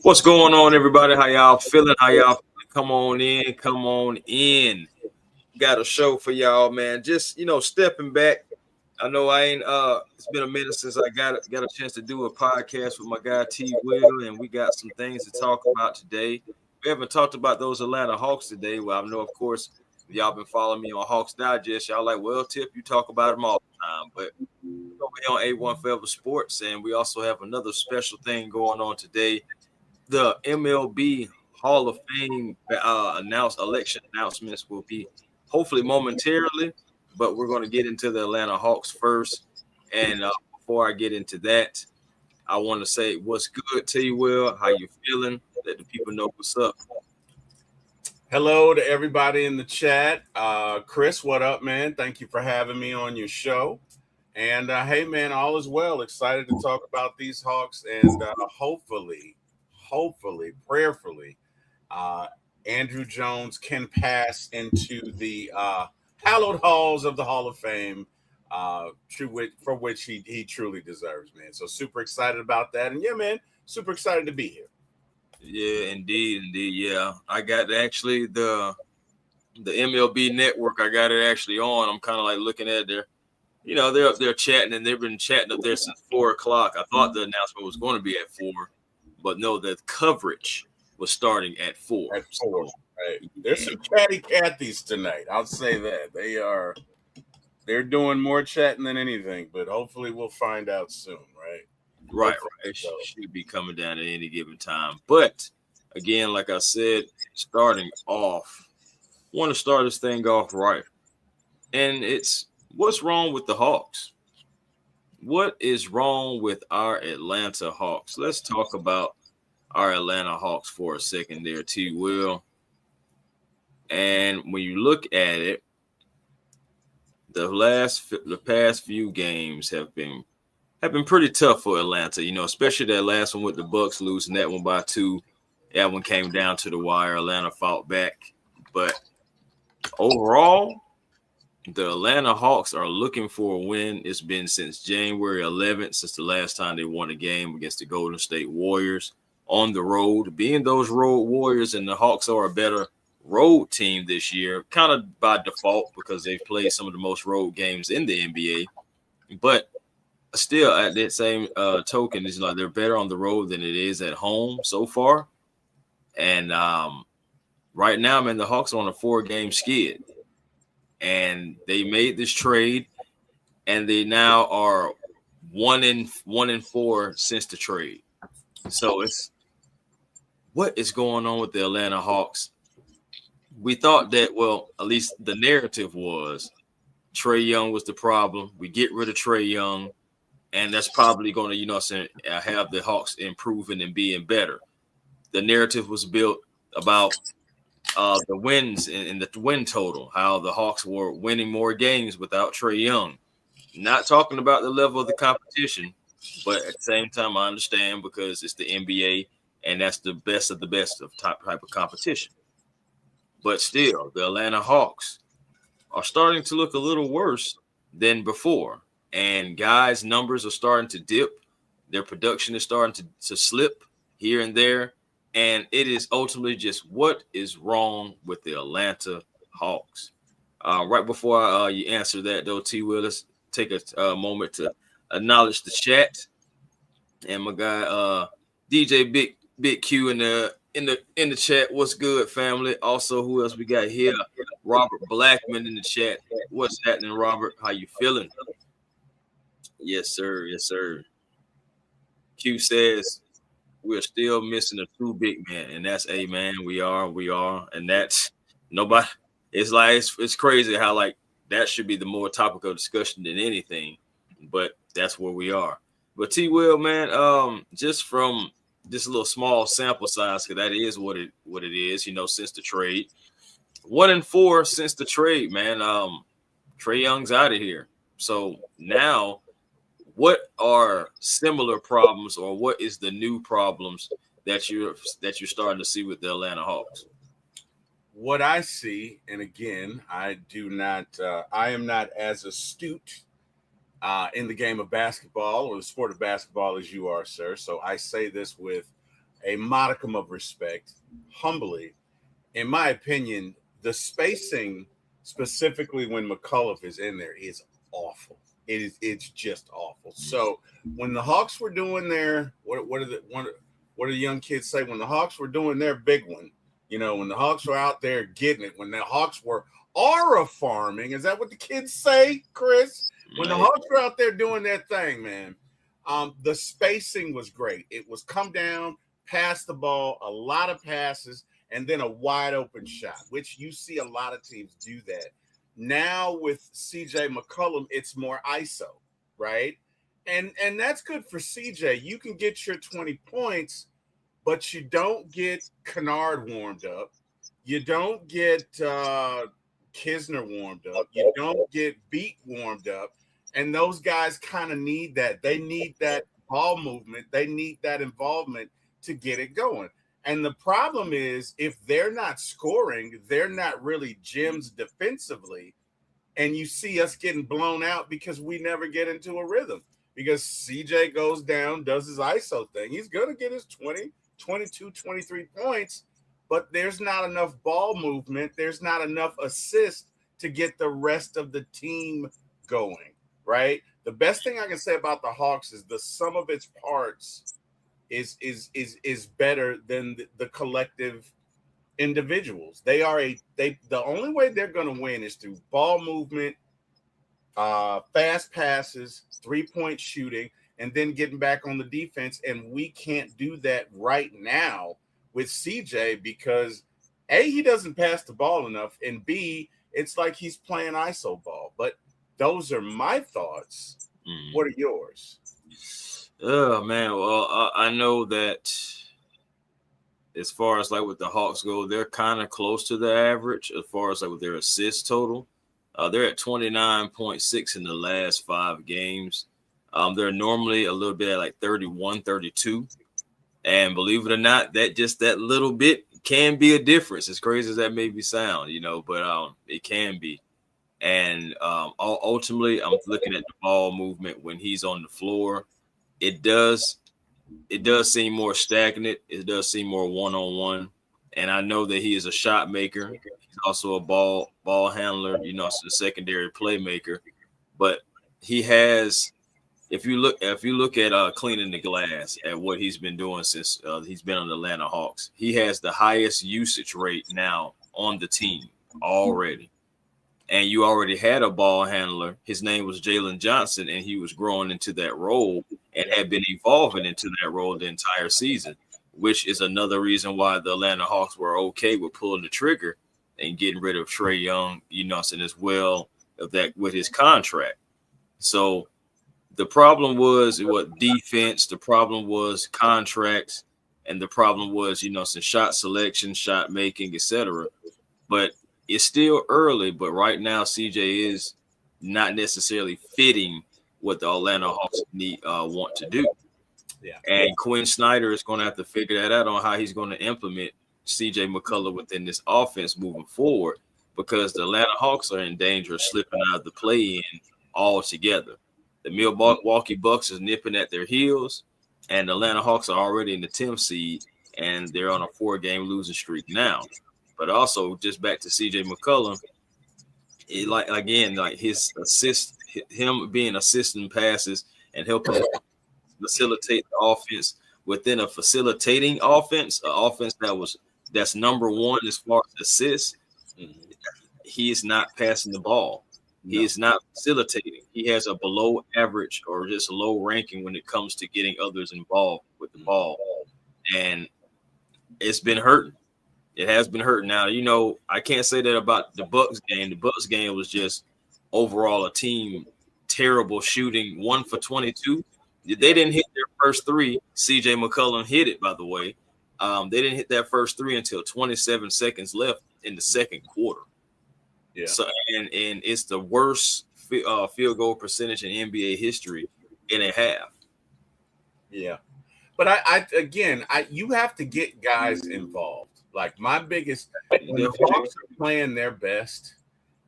What's going on, everybody? How y'all feeling? How y'all feeling? Come on in. Come on in. Got a show for y'all, man. Just stepping back. I know I ain't it's been a minute since I got a chance to do a podcast with my guy T Will, and we got some things to talk about today. We haven't talked about those Atlanta Hawks today. Well, I know, of course, y'all been following me on Hawks Digest. Y'all like, well, Tip, you talk about them all the time. But we're on A1 Forever Sports, and we also have another special thing going on today. The MLB Hall of Fame election announcements will be hopefully momentarily, but we're going to get into the Atlanta Hawks first. And before I get into that, I want to say what's good to you, Will. How you feeling? Let the people know what's up. Hello to everybody in the chat. Chris, what up, man? Thank you for having me on your show. And hey, man, all is well. Excited to talk about these Hawks and hopefully, prayerfully, uh, Andruw Jones can pass into the hallowed halls of the Hall of Fame, for which he truly deserves, man. So super excited about that. And yeah, man, super excited to be here. Yeah, indeed. Yeah, I got actually the MLB network. I got it actually on. I'm kind of like looking at they're up there chatting, and they've been chatting up there since 4 o'clock. I thought the announcement was going to be at 4, but no, the coverage was starting at 4. At 4, right? There's some chatty Cathys tonight. I'll say that they're doing more chatting than anything, but hopefully we'll find out soon, right? Right. It should be coming down at any given time. But again, like I said, starting off, want to start this thing off right, and it's what's wrong with the Hawks. What is wrong with our Atlanta Hawks? Let's talk about our Atlanta Hawks for a second there, T. Will. And when you look at it, the past few games have been pretty tough for Atlanta. Especially that last one with the Bucks losing that one by 2. That one came down to the wire. Atlanta fought back, but overall, the Atlanta Hawks are looking for a win. It's been since January 11th, since the last time they won a game against the Golden State Warriors on the road. Being those road Warriors, and the Hawks are a better road team this year, kind of by default because they've played some of the most road games in the NBA. But still, at that same token, it's like they're better on the road than it is at home so far. And right now, man, the Hawks are on a 4-game skid. And they made this trade, and they now are 1-4 since the trade. So it's what is going on with the Atlanta Hawks? We thought that, well, at least the narrative was Trae Young was the problem. We get rid of Trae Young, and that's probably going to, have the Hawks improving and being better. The narrative was built about the wins and the win total, how the Hawks were winning more games without Trae Young. Not talking about the level of the competition, but at the same time, I understand because it's the NBA and that's the best of the best of type of competition. But still, the Atlanta Hawks are starting to look a little worse than before. And guys' numbers are starting to dip. Their production is starting to slip here and there. And it is ultimately just what is wrong with the Atlanta Hawks. Right before you answer that, though, T. Will, let's take a moment to acknowledge the chat and my guy DJ Big Q in the chat. What's good, family? Also, who else we got here? Robert Blackman in the chat. What's happening, Robert? How you feeling? Yes, sir. Yes, sir. Q says we're still missing a true big man, and that's a man. We are, and that's nobody. It's like it's crazy how like that should be the more topic of discussion than anything, but that's where we are. But T. Will, man, just from this little small sample size, because that is what it is. Since the trade, 1-4 since the trade, man. Trae Young's out of here, so now what are similar problems, or what is the new problems that you're starting to see with the Atlanta Hawks? What I see, and again, I am not as astute in the game of basketball or the sport of basketball as you are, sir. So I say this with a modicum of respect, humbly, in my opinion, the spacing, specifically when McCullough is in there, is awful. It's just awful. So when the Hawks were doing their what do the young kids say? When the Hawks were doing their big one, when the Hawks were out there getting it, when the Hawks were aura farming, is that what the kids say, Chris? When the Hawks were out there doing their thing, man, the spacing was great. It was come down, pass the ball, a lot of passes, and then a wide open shot, which you see a lot of teams do that. Now with CJ McCollum, it's more ISO, right? And that's good for CJ. You can get your 20 points, but you don't get Kennard warmed up. You don't get Kisner warmed up. You don't get Beat warmed up. And those guys kind of need that. They need that ball movement. They need that involvement to get it going. And the problem is, if they're not scoring, they're not really gems defensively. And you see us getting blown out because we never get into a rhythm. Because CJ goes down, does his ISO thing. He's going to get his 20, 22, 23 points, but there's not enough ball movement. There's not enough assist to get the rest of the team going, right? The best thing I can say about the Hawks is the sum of its parts is better than the collective individuals. The only way they're going to win is through ball movement, fast passes, 3-point shooting, and then getting back on the defense. And we can't do that right now with CJ because A, he doesn't pass the ball enough, and B, it's like he's playing ISO ball. But those are my thoughts. What are yours? Oh man, well, I know that as far as like with the Hawks go, they're kind of close to the average as far as like with their assist total. They're at 29.6 in the last 5 games. They're normally a little bit at like 31, 32. And believe it or not, that little bit can be a difference, as crazy as that may be sound, but it can be. And ultimately, I'm looking at the ball movement when he's on the floor. It does seem more stagnant. It does seem more one-on-one. And I know that he is a shot maker. He's also a ball handler, a secondary playmaker. But he has, if you look at cleaning the glass, at what he's been doing since he's been on the Atlanta Hawks, he has the highest usage rate now on the team already. And you already had a ball handler. His name was Jalen Johnson, and he was growing into that role and had been evolving into that role the entire season, which is another reason why the Atlanta Hawks were okay with pulling the trigger and getting rid of Trae Young, as well of that with his contract. So the problem was defense, the problem was contracts, and the problem was, some shot selection, shot making, etc. But it's still early, but right now CJ is not necessarily fitting what the Atlanta Hawks want to do. Yeah. And Quinn Snyder is going to have to figure that out on how he's going to implement CJ McCullough within this offense moving forward, because the Atlanta Hawks are in danger of slipping out of the play-in altogether. The Milwaukee Bucks is nipping at their heels, and the Atlanta Hawks are already in the 10th seed, and they're on a 4-game losing streak now. But also, just back to CJ McCollum, his assist, him being assisting passes and helping facilitate the offense within a facilitating offense, an offense that's number one as far as assists. He is not passing the ball. He is not facilitating. He has a below average or just low ranking when it comes to getting others involved with the ball. And it's been hurting. It has been hurting. Now, I can't say that about the Bucks game. The Bucks game was just overall a team terrible shooting, 1 for 22. They didn't hit their first 3. CJ McCollum hit it, by the way. They didn't hit that first 3 until 27 seconds left in the second quarter. Yeah. So and it's the worst field goal percentage in NBA history in a half. Yeah, but I you have to get guys involved. Like my biggest, when the Hawks are playing their best,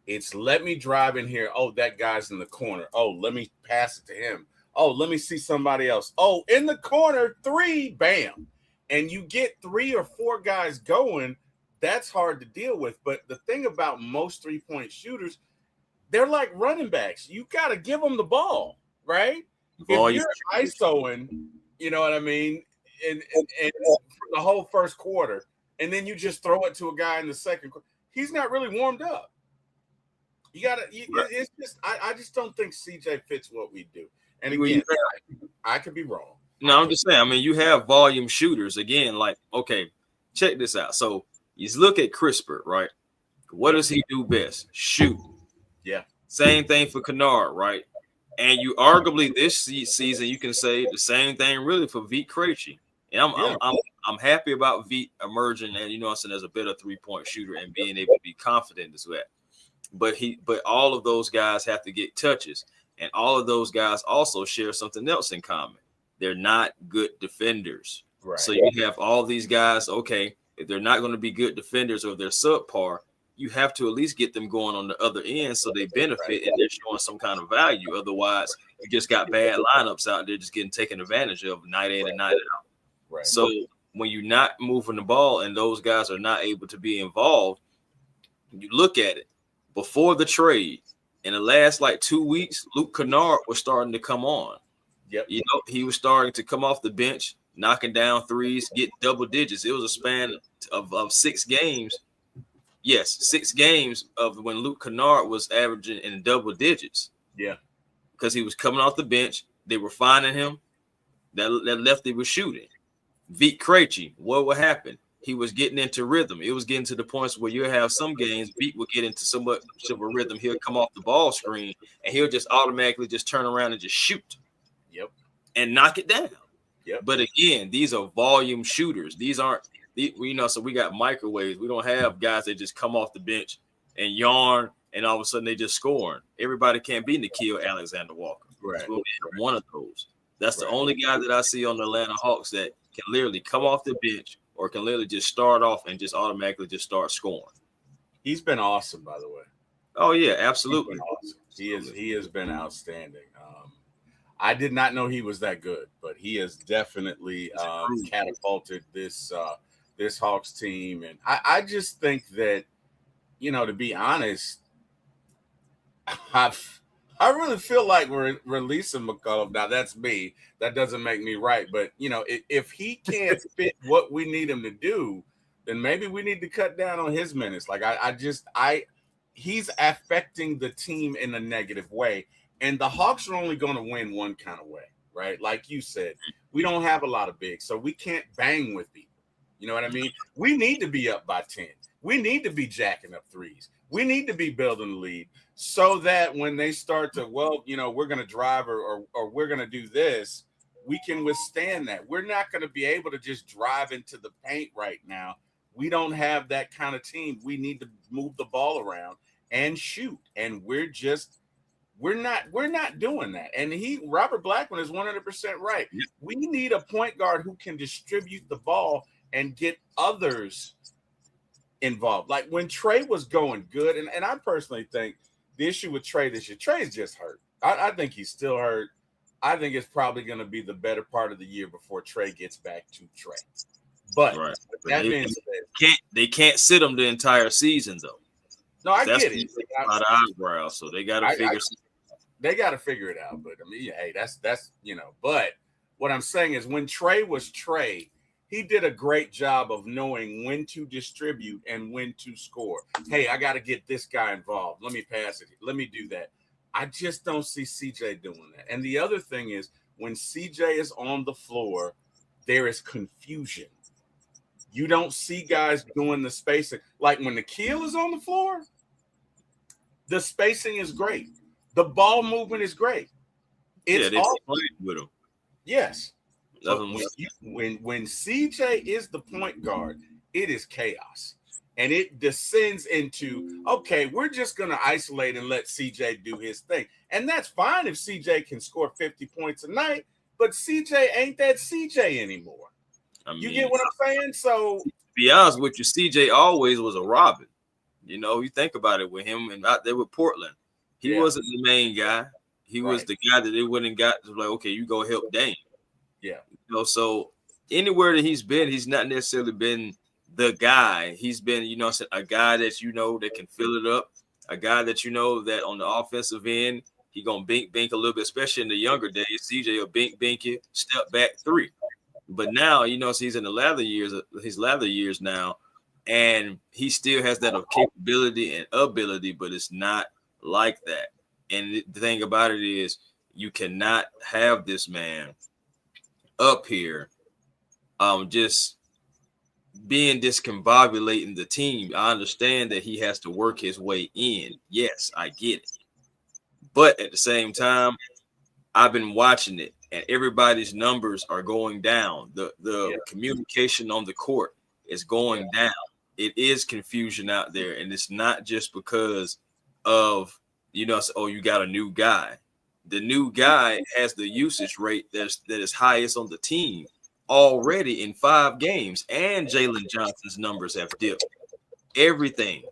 it's let me drive in here. Oh, that guy's in the corner. Oh, let me pass it to him. Oh, let me see somebody else. Oh, in the corner, 3, bam. and you get 3 or 4 guys going, that's hard to deal with. But the thing about most 3-point shooters, they're like running backs. You got to give them the ball, right? If Volume. you're ISOing, you know what I mean, and for the whole first quarter, and then you just throw it to a guy in the second quarter, he's not really warmed up. You got to, it's just, I just don't think CJ fits what we do. And again, I could be wrong. No, I'm just saying. I mean, you have volume shooters again. Like, okay, check this out. So you look at Crispert, right? What does he do best? Shoot. Yeah. Same thing for Kennard, right? And you arguably this season you can say the same thing really for Vit Krejci. And I'm happy about Vit emerging and I'm saying as a better 3-point shooter and being able to be confident as well. But all of those guys have to get touches, and all of those guys also share something else in common. They're not good defenders. Right. So you have all these guys, okay, if they're not going to be good defenders or they're subpar, you have to at least get them going on the other end so they benefit and they're showing some kind of value. Otherwise, you just got bad lineups out there just getting taken advantage of night in and night out. Right. So when you're not moving the ball and those guys are not able to be involved, you look at it. Before the trade, in the last 2 weeks, Luke Kennard was starting to come on. Yep. He was starting to come off the bench, knocking down threes, get double digits. It was a span of 6 games. Yes, 6 games of when Luke Kennard was averaging in double digits. Yeah. Because he was coming off the bench. They were finding him. That lefty was shooting. Vit Krejci, what would happen? He was getting into rhythm. It was getting to the points where you have some games, Vit will get into so much of a rhythm. He'll come off the ball screen and he'll just automatically just turn around and just shoot. Yep. And knock it down. Yep. But again, these are volume shooters. These aren't, so we got microwaves. We don't have guys that just come off the bench and yarn and all of a sudden they just scoring. Everybody can't be Nikhil Alexander-Walker. Right. We'll one of those. That's the only guy that I see on the Atlanta Hawks that can literally come off the bench or can literally just start off and just automatically just start scoring. He's been awesome, by the way. Oh, yeah, absolutely. Awesome. He has been outstanding. I did not know he was that good, but he has definitely catapulted this Hawks team. And I just think that, to be honest, I really feel like we're releasing McCollum. Now, that's me. That doesn't make me right. But, if he can't fit what we need him to do, then maybe we need to cut down on his minutes. He's affecting the team in a negative way. And the Hawks are only going to win one kind of way, right? Like you said, we don't have a lot of bigs, so we can't bang with people. You know what I mean? We need to be up by 10. We need to be jacking up threes. We need to be building the lead so that when they start to, we're going to drive or we're going to do this, we can withstand that. We're not going to be able to just drive into the paint right now. We don't have that kind of team. We need to move the ball around and shoot. And we're not doing that. And Robert Blackman is 100% right. We need a point guard who can distribute the ball and get others involved. Like when Trey was going good, and I personally think the issue with Trey this year, Trey's just hurt. I think he's still hurt. I think it's probably going to be the better part of the year before Trey gets back to Trey. But that being said, they can't sit him the entire season though. No, I get it. A lot of eyebrows, so they got to figure. They got to figure it out. But I mean, hey, that's But what I'm saying is, when Trey was Trey, he did a great job of knowing when to distribute and when to score. Hey, I got to get this guy involved. Let me pass it. Let me do that. I just don't see CJ doing that. And the other thing is, when CJ is on the floor, there is confusion. You don't see guys doing the spacing. Like when Nikhil is on the floor, the spacing is great. The ball movement is great. It's with him. Yes. When CJ is the point guard, it is chaos. And it descends into, okay, we're just going to isolate and let CJ do his thing. And that's fine if CJ can score 50 points a night, but CJ ain't that CJ anymore. You get what I'm saying? So, to be honest with you, CJ always was a Robin. You think about it with him and out there with Portland. He wasn't the main guy. He was the guy that they wouldn't got to like, okay, you go help Dame. Yeah. So anywhere that he's been, he's not necessarily been the guy. He's been, a guy that that can fill it up, a guy that that on the offensive end, he gonna bink a little bit, especially in the younger days. CJ will bink it, step back three. But now, so he's in the latter years now, and he still has that capability and ability, but it's not like that. And the thing about it is, you cannot have this man up here just being discombobulating the team. I understand that he has to work his way in. Yes, I get it. But at the same time, I've been watching it, and everybody's numbers are going down. The communication on the court is going down. It is confusion out there, and it's not just because of you got a new guy. The new guy has the usage rate that is highest on the team already in 5 games, and Jalen Johnson's numbers have dipped. Everything.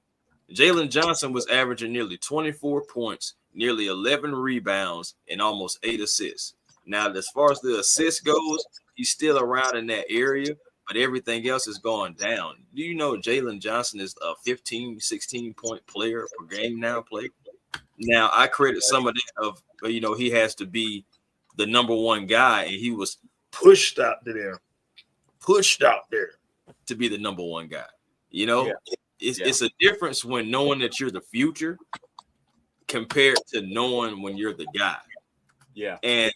Jalen Johnson was averaging nearly 24 points, nearly 11 rebounds, and almost 8 assists. Now, as far as the assist goes, he's still around in that area, but everything else is going down. Do you know Jalen Johnson is a 15, 16-point player per game now? Now, I credit some of that of, he has to be the number one guy, and he was pushed out there to be the number one guy. It's a difference when knowing that you're the future compared to knowing when you're the guy. Yeah. And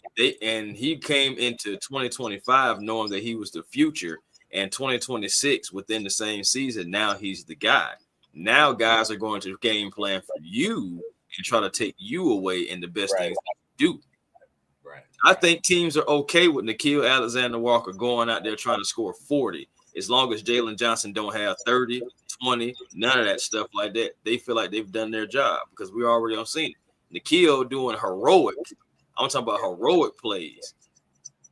he came into 2025 knowing that he was the future, and 2026 within the same season, now he's the guy. Now guys are going to game plan for you and try to take you away in the best things you do. Right. I think teams are okay with Nickeil Alexander-Walker going out there trying to score 40, as long as Jalen Johnson don't have 30, 20, none of that stuff like that. They feel like they've done their job because we already on seen it. Nickeil doing heroic. I'm talking about heroic plays.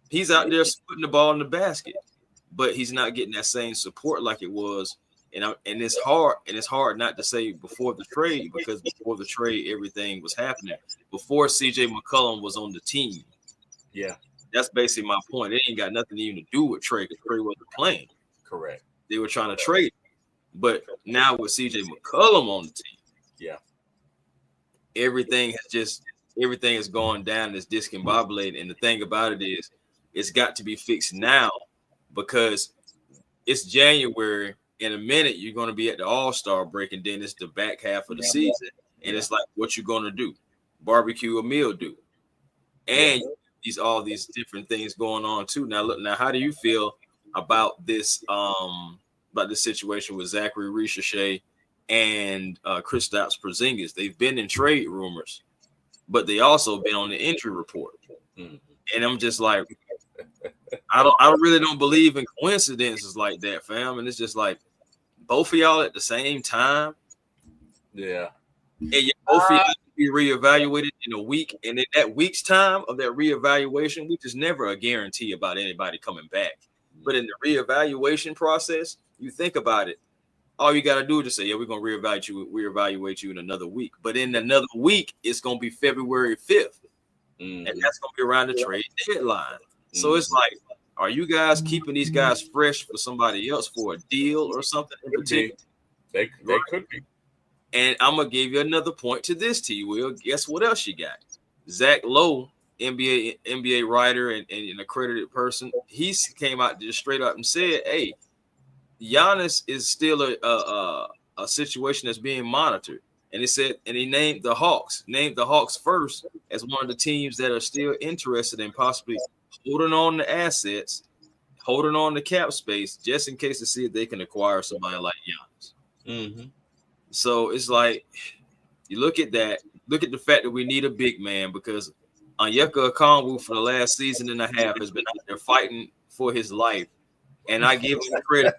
He's out there putting the ball in the basket, but he's not getting that same support like it was. And it's hard. And it's hard not to say before the trade, because before the trade, everything was happening. Before CJ McCollum was on the team. Yeah. That's basically my point. It ain't got nothing even to do with trade, because Trey wasn't playing. Correct. They were trying to trade. But now with CJ McCollum on the team, everything has gone down. It's discombobulated. And the thing about it is, it's got to be fixed now, because it's January. In a minute, you're going to be at the All-Star break, and then it's the back half of the season. And it's like, what you going to do? Barbecue a meal do. And all these different things going on too. Now, look, how do you feel about this situation with Zachary Ricochet and Kristaps Porzingis? They've been in trade rumors, but they also been on the injury report. Mm-hmm. And I'm just like, I really don't believe in coincidences like that, fam. And it's just like both of y'all at the same time. Yeah. And both of y'all be reevaluated in a week. And in that week's time of that reevaluation, which is never a guarantee about anybody coming back. But in the reevaluation process, you think about it, all you got to do is just say, we're going to reevaluate you in another week. But in another week, it's going to be February 5th. Mm-hmm. And that's going to be around the trade deadline. So it's like, are you guys keeping these guys fresh for somebody else for a deal or something in particular? They could be. And I'm going to give you another point to this, T. Will. Guess what else you got? Zach Lowe, NBA writer and an accredited person, he came out just straight up and said, hey, Giannis is still a situation that's being monitored. And he said, and he named the Hawks first as one of the teams that are still interested in possibly holding on to assets, holding on to cap space, just in case to see if they can acquire somebody like Giannis. Mm-hmm. So it's like, you look at that, look at the fact that we need a big man, because Onyeka Okongwu for the last season and a half has been out there fighting for his life. And I give him credit.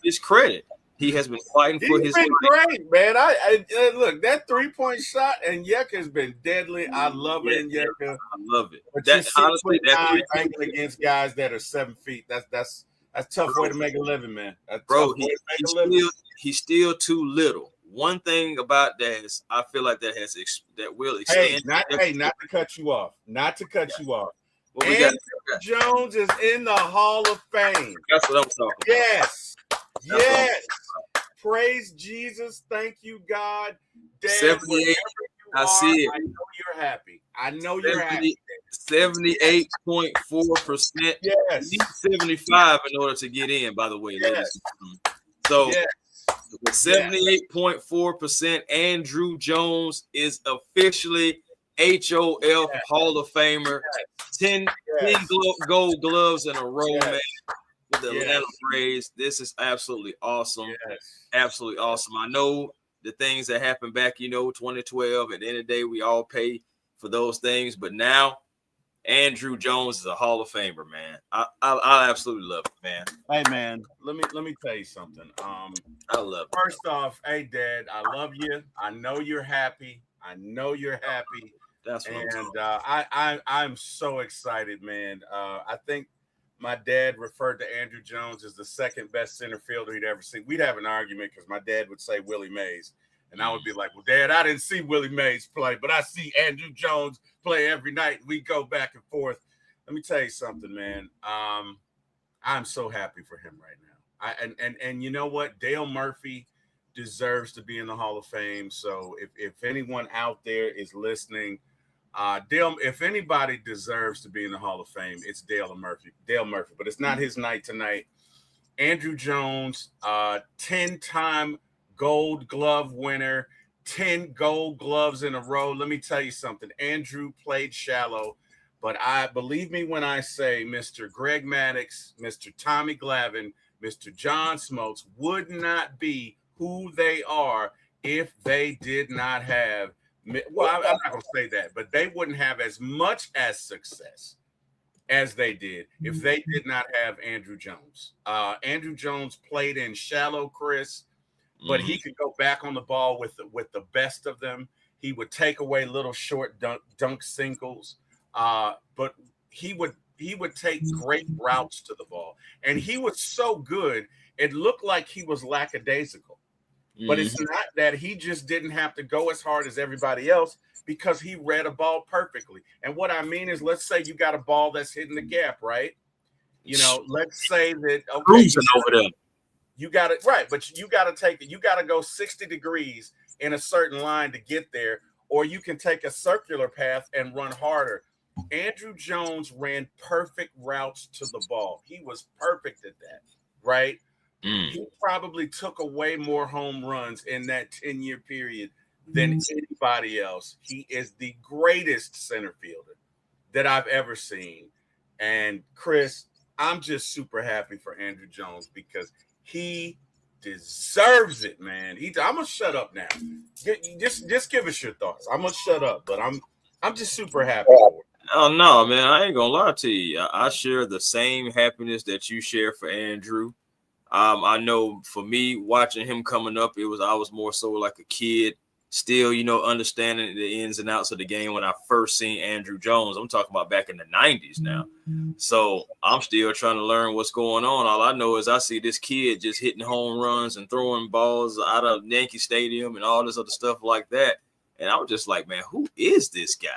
His credit. He has been fighting for his life. He's been great, man. I look, that 3-point shot and Onyeka has been deadly. I love it, Onyeka. I love it. But that's honestly that against guys that are 7 feet. That's a tough way to make a living, man. Bro, he's still too little. One thing about that is, I feel like that will extend. Not to cut you off. What we got? Andruw Jones is in the Hall of Fame. That's what I'm talking about. Yes. That's Yes. Praise Jesus. Thank you, God. Dad, 78. wherever you I are, see it. I know you're happy. I know you're happy. 78.4%. Yes. You need 75 in order to get in, by the way, ladies and gentlemen. So Yes. with 78.4%, Andruw Jones is officially HOF Hall of Famer. 10 gold gloves in a row, man, with the Atlanta Braves. This is absolutely awesome. Yes. Absolutely awesome. I know the things that happened back, 2012. At the end of the day, we all pay for those things. But now, Andruw Jones is a Hall of Famer, man. I absolutely love it, man. Hey, man, let me tell you something. I love it. First off, hey, Dad, I love you. I know you're happy. I know you're happy. That's what I'm so excited, man. I think my dad referred to Andruw Jones as the second best center fielder he'd ever seen. We'd have an argument because my dad would say Willie Mays, and I would be like, "Well, Dad, I didn't see Willie Mays play, but I see Andruw Jones play every night." We go back and forth. Let me tell you something, man. I'm so happy for him right now. And you know what? Dale Murphy deserves to be in the Hall of Fame. So if anyone out there is listening, Dale, if anybody deserves to be in the Hall of Fame, it's Dale Murphy, but it's not his night tonight. Andruw Jones, 10-time Gold Glove winner, 10 Gold Gloves in a row. Let me tell you something. Andruw played shallow, but I believe me when I say Mr. Greg Maddux, Mr. Tommy Glavine, Mr. John Smoltz would not be who they are if they did not have. Well, I'm not going to say that, but they wouldn't have as much as success as they did if they did not have Andruw Jones. Andruw Jones played in shallow, Chris, but he could go back on the ball with the best of them. He would take away little short dunk singles, but he would take great routes to the ball, and he was so good it looked like he was lackadaisical. But it's not that he just didn't have to go as hard as everybody else because he read a ball perfectly. And what I mean is, let's say you got a ball that's hitting the gap, right? Let's say that cruising over there. You got it right, but you got to take it. You got to go 60 degrees in a certain line to get there, or you can take a circular path and run harder. Andruw Jones ran perfect routes to the ball. He was perfect at that, right? He probably took away more home runs in that 10-year period than anybody else. He is the greatest center fielder that I've ever seen. And Chris, I'm just super happy for Andruw Jones because he deserves it, man. I'm gonna shut up now. Just give us your thoughts. I'm gonna shut up, but I'm just super happy for it. Oh no, man! I ain't gonna lie to you. I share the same happiness that you share for Andruw. I know for me, watching him coming up, I was more so like a kid, still, understanding the ins and outs of the game when I first seen Andruw Jones. I'm talking about back in the 90s now. So I'm still trying to learn what's going on. All I know is I see this kid just hitting home runs and throwing balls out of Yankee Stadium and all this other stuff like that. And I was just like, man, who is this guy?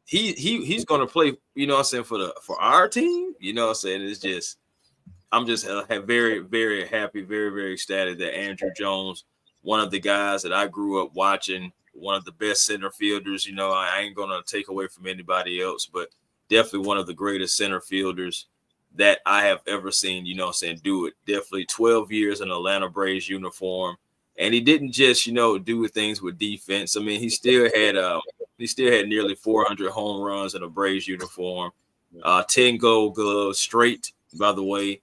He's gonna play, for our team. It's just. I'm just very, very happy, very, very ecstatic that Andruw Jones, one of the guys that I grew up watching, one of the best center fielders. I ain't going to take away from anybody else, but definitely one of the greatest center fielders that I have ever seen, do it. Definitely 12 years in Atlanta Braves uniform. And he didn't just, do things with defense. I mean, he still had nearly 400 home runs in a Braves uniform, 10 gold gloves straight, by the way.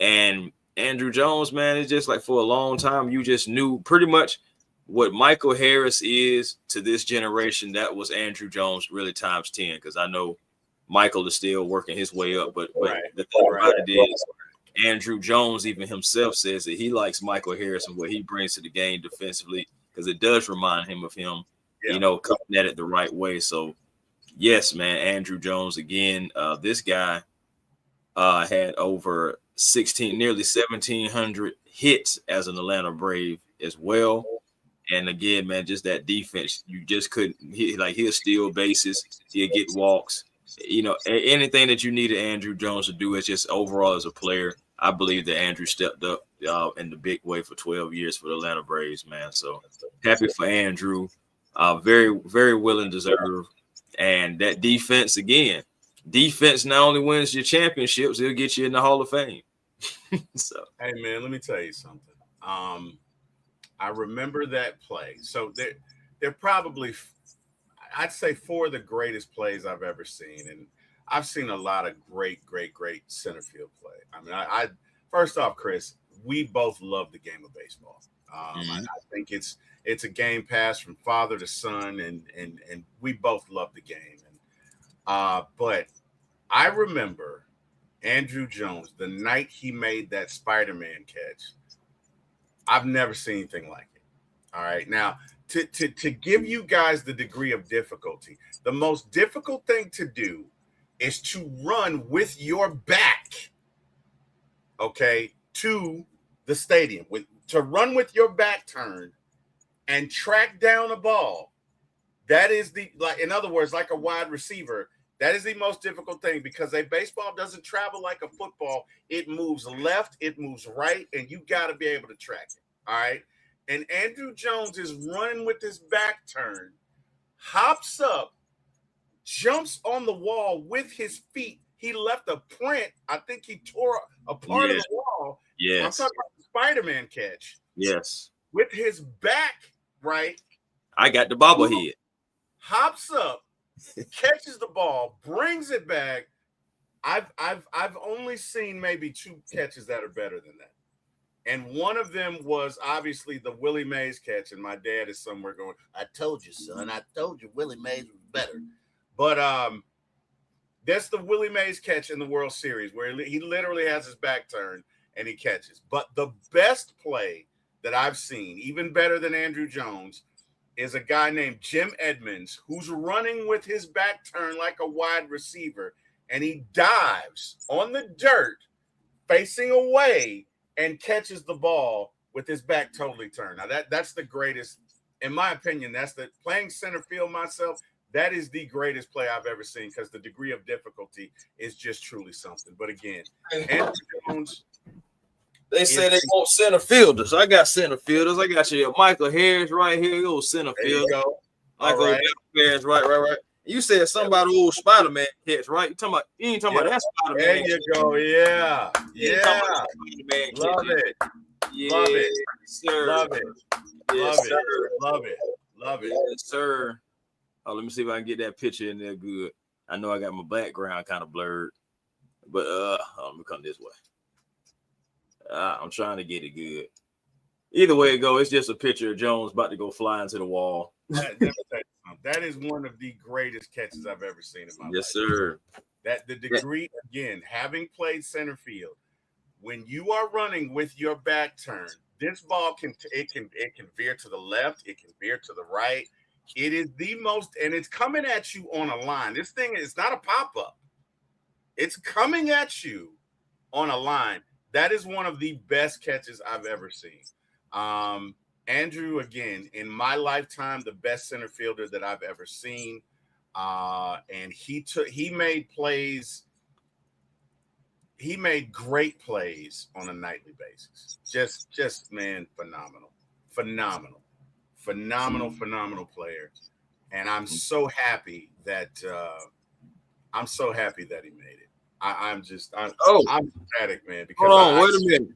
And Andruw Jones, man, it's just like for a long time, you just knew pretty much what Michael Harris is to this generation. That was Andruw Jones really times 10, because I know Michael is still working his way up. But the thing about it is Andruw Jones even himself says that he likes Michael Harris and what he brings to the game defensively, because it does remind him of him, coming at it the right way. So, yes, man, Andruw Jones again. This guy had over nearly 1,700 hits as an Atlanta Brave as well. And again, man, just that defense, you just couldn't. He'll steal bases, he'll get walks, anything that you needed Andruw Jones to do is just overall as a player. I believe that Andruw stepped up in the big way for 12 years for the Atlanta Braves, man. So happy for Andruw. Very, very well and deserved. And that defense, again, defense not only wins your championships, it'll get you in the Hall of Fame. So, hey, man, let me tell you something. I remember that play. So they're probably, I'd say, 4 of the greatest plays I've ever seen. And I've seen a lot of great center field play. I mean, I first off, Chris, we both love the game of baseball. I think it's a game passed from father to son, and we both love the game. And but I remember Andruw Jones, the night he made that Spider-Man catch. I've never seen anything like it. All right. Now, to give you guys the degree of difficulty, the most difficult thing to do is to run with your back, okay, to the stadium, to run with your back turned and track down a ball. That is in other words, like a wide receiver, that is the most difficult thing, because a baseball doesn't travel like a football. It moves left, it moves right, and you got to be able to track it. All right. And Andruw Jones is running with his back turned, hops up, jumps on the wall with his feet. He left a print. I think he tore a part of the wall. Yes. I'm talking about the Spider-Man catch. Yes. With his back, right? I got the bobblehead. Hops up, catches the ball, brings it back. I've only seen maybe 2 catches that are better than that. And one of them was obviously the Willie Mays catch. And my dad is somewhere going, I told you, son. I told you Willie Mays was better. But that's the Willie Mays catch in the World Series where he literally has his back turned and he catches. But the best play that I've seen, even better than Andruw Jones, is a guy named Jim Edmonds who's running with his back turned like a wide receiver. And he dives on the dirt facing away and catches the ball with his back totally turned. Now, that's the greatest, in my opinion. That's the playing center field myself. That is the greatest play I've ever seen, because the degree of difficulty is just truly something. But again, Andruw Jones. They say they want center fielders. I got center fielders. I got you, Michael Harris right here. You center fielder. Michael Harris, right. You said something about old Spider-Man catch, right? You ain't talking about that Spider-Man. There you go. Yeah. Love it. Yeah, love it, sir. Love it. Yes, Love sir. it. Love it. Yes, sir. Oh, let me see if I can get that picture in there good. I know I got my background kind of blurred, but let me come this way. I'm trying to get it good. Either way it go, it's just a picture of Jones about to go fly into the wall. That is one of the greatest catches I've ever seen in my life. Yes, sir. That the degree, again, having played center field, when you are running with your back turned, this ball can veer to the left, it can veer to the right. It is the most, and it's coming at you on a line. This thing is not a pop-up. It's coming at you on a line. That is one of the best catches I've ever seen. Andruw, again, in my lifetime, the best center fielder that I've ever seen. And he made plays. He made great plays on a nightly basis. Just man, phenomenal player. And I'm so happy that he made it. I'm ecstatic, man. Because hold on, wait a minute.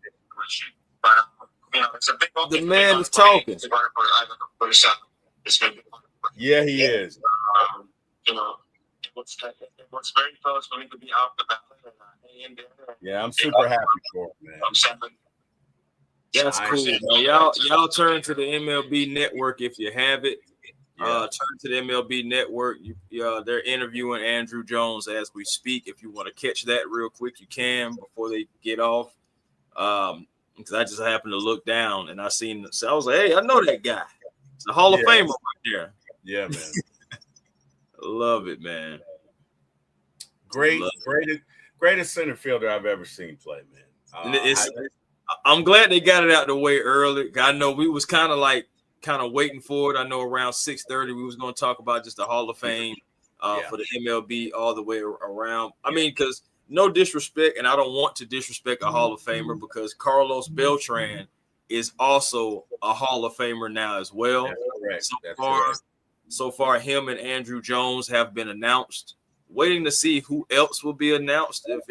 The man is talking. Yeah, he is. What's very close for me to be off the ballot. Yeah, I'm super happy for him, man. That's cool, man. Y'all turn to the MLB Network if you have it. Turn to the MLB Network. They're interviewing Andruw Jones as we speak. If you want to catch that real quick, you can before they get off. Because I just happened to look down and I seen. So I was like, "Hey, I know that guy. It's a Hall of Famer right there." Yeah, man. Love it, man. Greatest center fielder I've ever seen play, man. I'm glad they got it out the way early. I know we was kind of waiting for it. I know around 6:30 we was going to talk about just the Hall of Fame for the MLB all the way around. I mean, because no disrespect, and I don't want to disrespect a Hall of Famer because Carlos Beltran is also a Hall of Famer now as well. That's So far, him and Andruw Jones have been announced. Waiting to see who else will be announced, if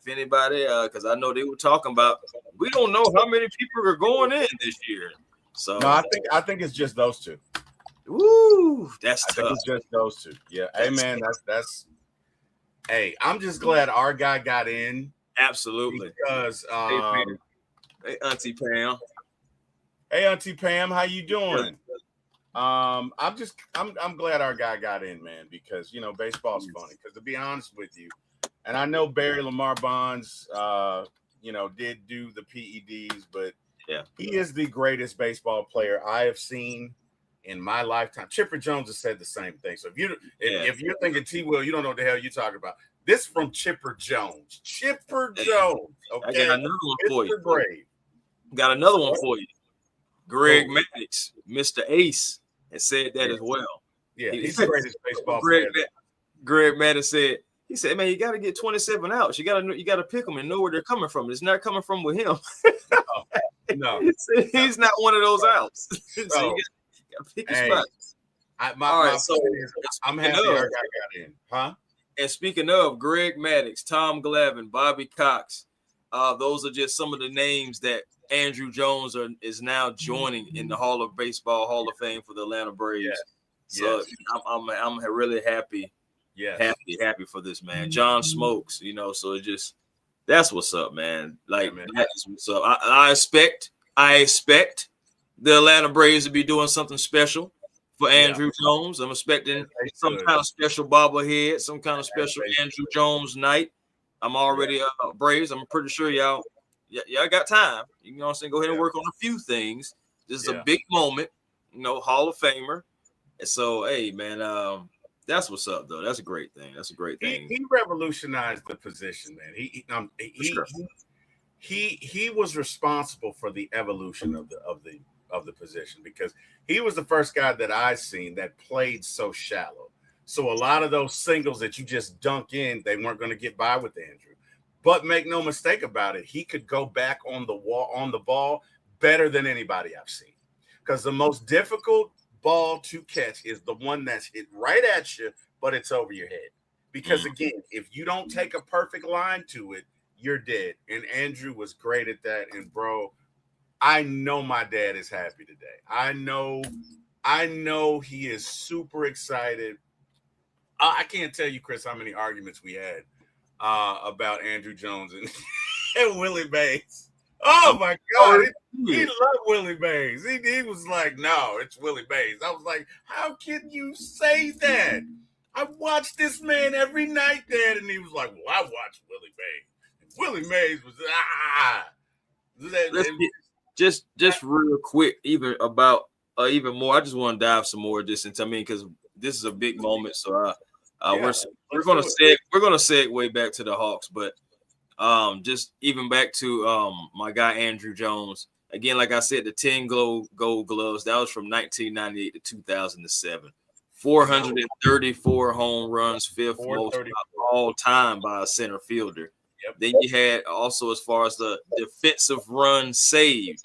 anybody, because I know they were talking about. We don't know how many people are going in this year. So no, I think it's just those two. Woo, that's tough. I think it's just those two. Yeah, hey man, that's. Hey, I'm just glad our guy got in. Absolutely, because hey Auntie Pam. Hey Auntie Pam, how you doing? I'm glad our guy got in, man, because baseball's funny. Because to be honest with you, and I know Barry Lamar Bonds, did do the PEDs, but he is the greatest baseball player I have seen in my lifetime. Chipper Jones has said the same thing. So if you're thinking T. Will, you don't know what the hell you're talking about. This from Chipper Jones. Chipper Jones. Okay, I got another one for you. Brave. Got another one for you. Greg Maddux, Mr. Ace, has said that as well. Yeah, he's the greatest baseball player. Greg Maddux said, he said, man, you got to get 27 outs. You got to pick them and know where they're coming from. It's not coming from with him. No. He's not one of those outs. So you got to pick your spots. I'm happy our guy got in. Huh? And speaking of Greg Maddux, Tom Glavine, Bobby Cox, those are just some of the names that Andruw Jones is now joining in the Hall of Baseball Hall of Fame for the Atlanta Braves. So I'm really happy. Happy for this man. John Smokes, so it just that's what's up, man. Like that is what's up. I expect the Atlanta Braves to be doing something special for Andruw Jones. I'm expecting some kind of special bobblehead, some kind of special Andruw Jones night. I'm already Braves. I'm pretty sure y'all got time. You know what I'm saying? Go ahead and work on a few things. This is a big moment, Hall of Famer. And so, hey, man, that's what's up, though. That's a great thing. That's a great thing. He revolutionized the position, man. He was responsible for the evolution of the position because he was the first guy that I seen that played so shallow. So a lot of those singles that you just dunk in, they weren't going to get by with Andruw. But make no mistake about it, he could go back on the ball better than anybody I've seen. Because the most difficult ball to catch is the one that's hit right at you, but it's over your head. Because again, if you don't take a perfect line to it, you're dead. And Andruw was great at that. And bro, I know my dad is happy today. I know he is super excited. I can't tell you, Chris, how many arguments we had about Andruw Jones and Willie Mays. Oh my God, he loved Willie Mays. He was like, "No, it's Willie Mays." I was like, "How can you say that? I watched this man every night, Dad." And he was like, "Well, I watched Willie Mays. And Willie Mays was Just real quick, even about even more. I just want to dive some more of this into because this is a big moment. So we're gonna segue back to the Hawks, but just even back to my guy Andruw Jones again. Like I said, the 10 gold gloves that was from 1998 to 2007. 434 home runs, fifth most all time by a center fielder. Then you had also as far as the defensive runs saved.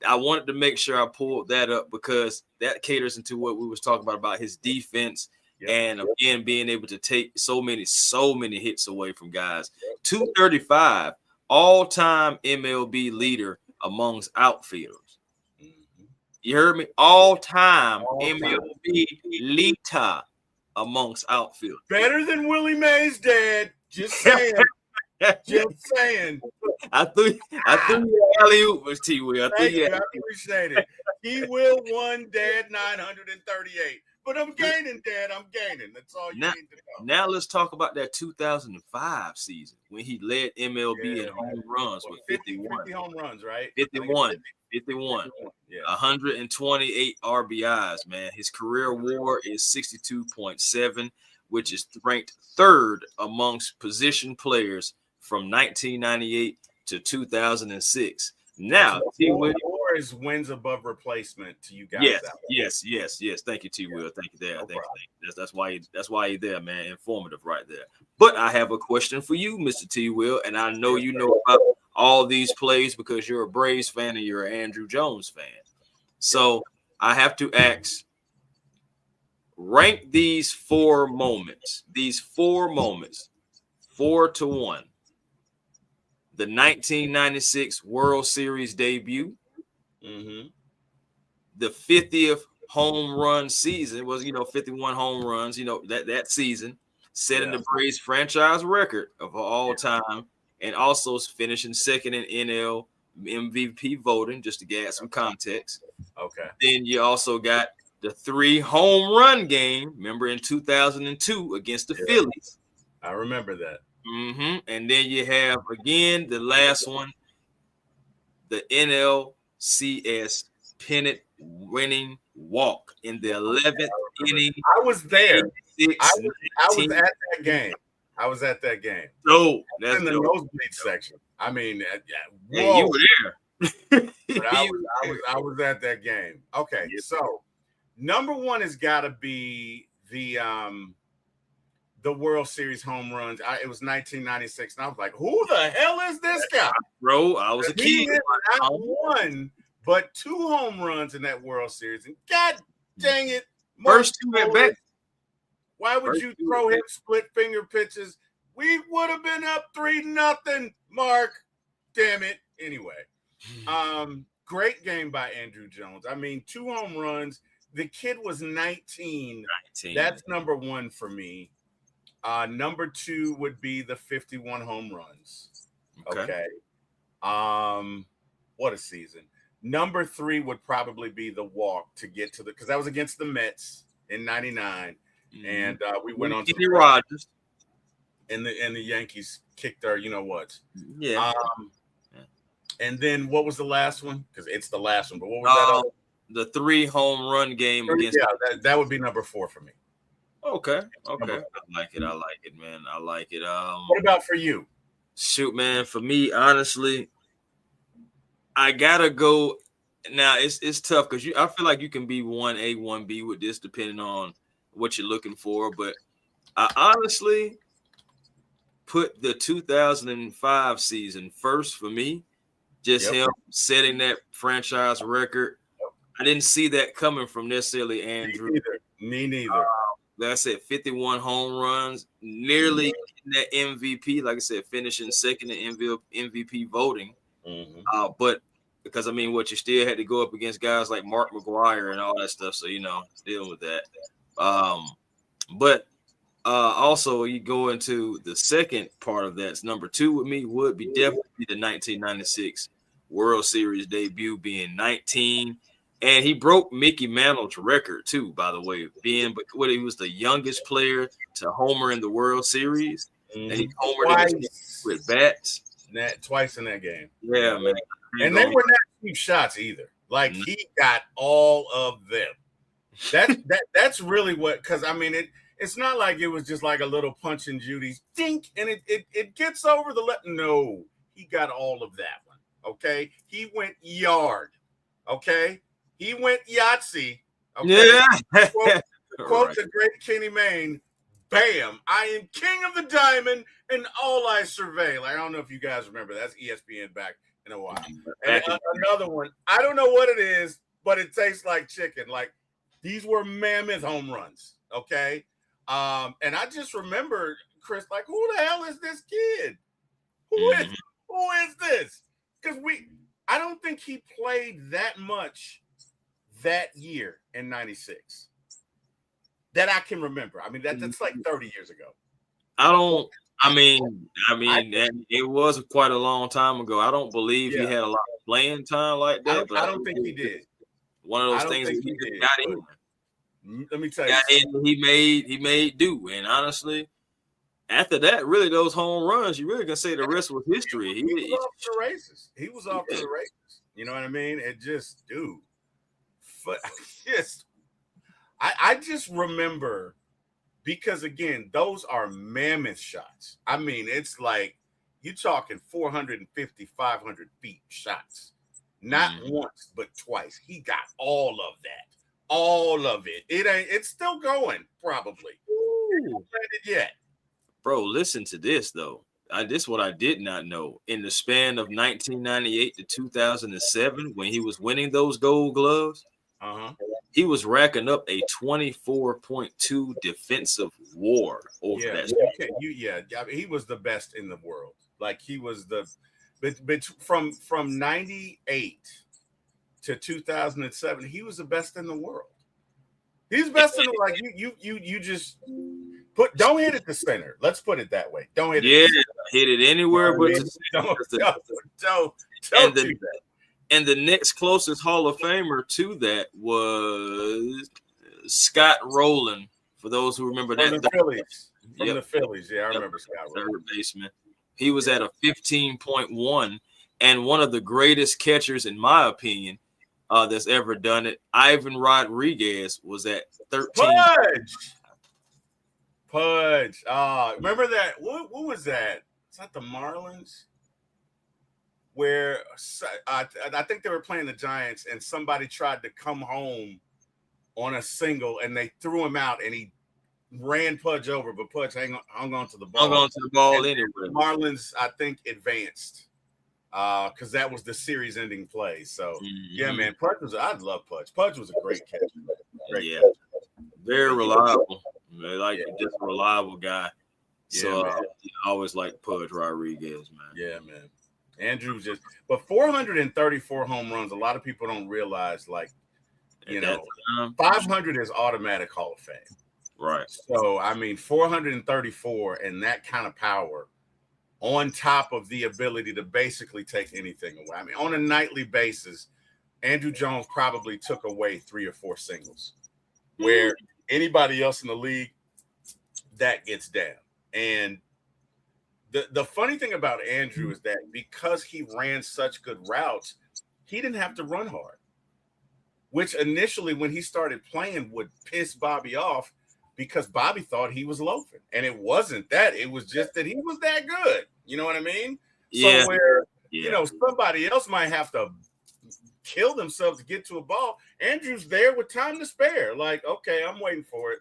I wanted to make sure I pulled that up because that caters into what we was talking about his defense and again being able to take so many hits away from guys. 235 all-time MLB leader amongst outfielders. You heard me? All-time MLB leader amongst outfielders. Better than Willie Mays, Dad. Just saying. Just saying. I threw you alley-oop, was T. Will. I appreciate it. T. Will won, Dad, 938. But I'm gaining, Dad. I'm gaining. That's all you need to know. Now let's talk about that 2005 season when he led MLB in home runs with 51. 50 home runs, right? 51. 128 RBIs, man. His career WAR is 62.7, which is ranked third amongst position players from 1998 to 2006. Now, WAR far as wins above replacement to you guys out there? Yes. Thank you, T. Will. Thank you there. No Thank problem. you. That's why you're there, man. Informative right there. But I have a question for you, Mr. T. Will, and I know you know about all these plays because you're a Braves fan and you're an Andruw Jones fan. So I have to ask, rank these four moments, 4-1. The 1996 World Series debut, Mm-hmm. the 50th home run season was, 51 home runs, that season, setting the Braves franchise record of all time, and also finishing second in NL MVP voting, just to get some context. Okay. Then you also got the 3 home run game, remember, in 2002 against the Phillies. I remember that. And then you have, again, the last one, the NLCS pennant winning walk in the 11th inning. I was there. 86, I was at that game. So that's in the nosebleed section. I mean, hey, you were there. But I was at that game. Okay, so number one has got to be the World Series home runs. It was 1996, and I was like, "Who the hell is this guy?" Bro, I was a kid. He hit not one, but 2 home runs in that World Series, and God dang it, first 2 at bat. Why would you throw him split finger pitches? We would have been up 3-0, Mark. Damn it. Anyway, great game by Andruw Jones. I mean, 2 home runs. The kid was 19. That's number one for me. Number 2 would be the 51 home runs. Okay. What a season. Number 3 would probably be the walk to get to because that was against the Mets in '99. And we went on to Rogers. And the Yankees kicked our, what? Yeah. And then what was the last one? Because it's the last one. But what was that? The 3 home run game against. Yeah, that would be number 4 for me. Okay. I like it, man. I like it. What about for you? Shoot, man. For me, honestly, I gotta go. Now it's tough because I feel like you can be 1A, 1B with this depending on what you're looking for. But I honestly put the 2005 season first for me. Just him setting that franchise record. I didn't see that coming from necessarily Andruw. Me neither. Like I said, 51 home runs, nearly in that MVP. Like I said, finishing second in MVP voting. But because, what you still had to go up against guys like Mark McGwire and all that stuff. So, dealing with that. But also, you go into the second part of that. Number 2 with me would be definitely the 1996 World Series debut, being 19. And he broke Mickey Mantle's record, too, by the way, he was the youngest player to homer in the World Series. And he homered with bats. Twice in that game. Yeah, man. And they were not cheap shots either. Like, he got all of them. That's really what, because, it's not like it was just like a little Punch and Judy's dink, and it gets over the left. No, he got all of that one, okay? He went yard, okay? He went Yahtzee. Okay? Yeah. Quote the great Kenny Mayne, bam, I am king of the diamond and all I survey. Like, I don't know if you guys remember. That's ESPN back in a while. And another one, I don't know what it is, but it tastes like chicken. Like, these were mammoth home runs, okay? And I just remember, Chris, like, who the hell is this kid? Who is this? Because I don't think he played that much that year in '96 that I can remember. That's like 30 years ago. It was quite a long time ago. I don't believe he had a lot of playing time like that. I don't think he did. One of those things that he just got in. Let me tell you. He made do. And honestly, after that, really those home runs, you really can say the rest was history. He was off to the races. You know what I mean? It just, dude. But I just remember, because again, those are mammoth shots. It's like you're talking 450, 500 feet shots. Not once, but twice. He got all of that. All of it. It's still going, probably. Ooh. Yet. Bro, listen to this, though. This is what I did not know. In the span of 1998 to 2007, when he was winning those gold gloves, he was racking up a 24.2 defensive WAR over that. He was the best in the world. Like, he was but from 98 to 2007, he was the best in the world. He's best in the world. Like, you just don't hit it to center. Let's put it that way. Don't hit it. Yeah, hit it anywhere but don't do that. And the next closest Hall of Famer to that was Scott Rowland. For those who remember that, the Phillies. From the Phillies, I remember Scott Rowland. Third baseman. He was at a 15.1, and one of the greatest catchers, in my opinion, that's ever done it. Ivan Rodriguez was at 13. Pudge. Remember that? What was that? Is that the Marlins? Where I think they were playing the Giants, and somebody tried to come home on a single, and they threw him out, and he ran Pudge over, but Pudge hung on to the ball. Hung on to the ball anyway. The Marlins, I think, advanced because that was the series-ending play. So, yeah, man, I love Pudge. Pudge was a great catcher. Very reliable. Just a reliable guy. So I always like Pudge Rodriguez, man. Yeah, man. Andruw but 434 home runs. A lot of people don't realize, 500 is automatic Hall of Fame. Right. So, 434 and that kind of power on top of the ability to basically take anything away. On a nightly basis, Andruw Jones probably took away 3 or 4 singles where anybody else in the league, that gets down. And the funny thing about Andruw is that because he ran such good routes, he didn't have to run hard, which initially when he started playing would piss Bobby off because Bobby thought he was loafing. And it wasn't that. It was just that he was that good. You know what I mean? Yeah. So where, somebody else might have to kill themselves to get to a ball, Andrew's there with time to spare. Like, okay, I'm waiting for it.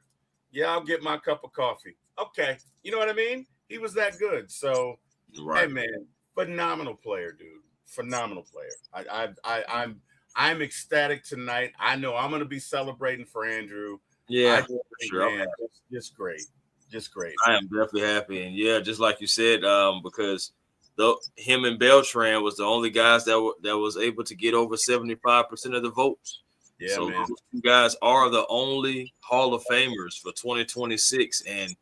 Yeah, I'll get my cup of coffee. Okay. You know what I mean? He was that good. So, Hey, man, phenomenal player, dude. Phenomenal player. I'm ecstatic tonight. I know I'm going to be celebrating for Andruw. Yeah, sure. Man, just great. Just great. I am definitely happy. And just like you said, because him and Beltran was the only guys that was able to get over 75% of the votes. Yeah, so man. Those two guys are the only Hall of Famers for 2026. And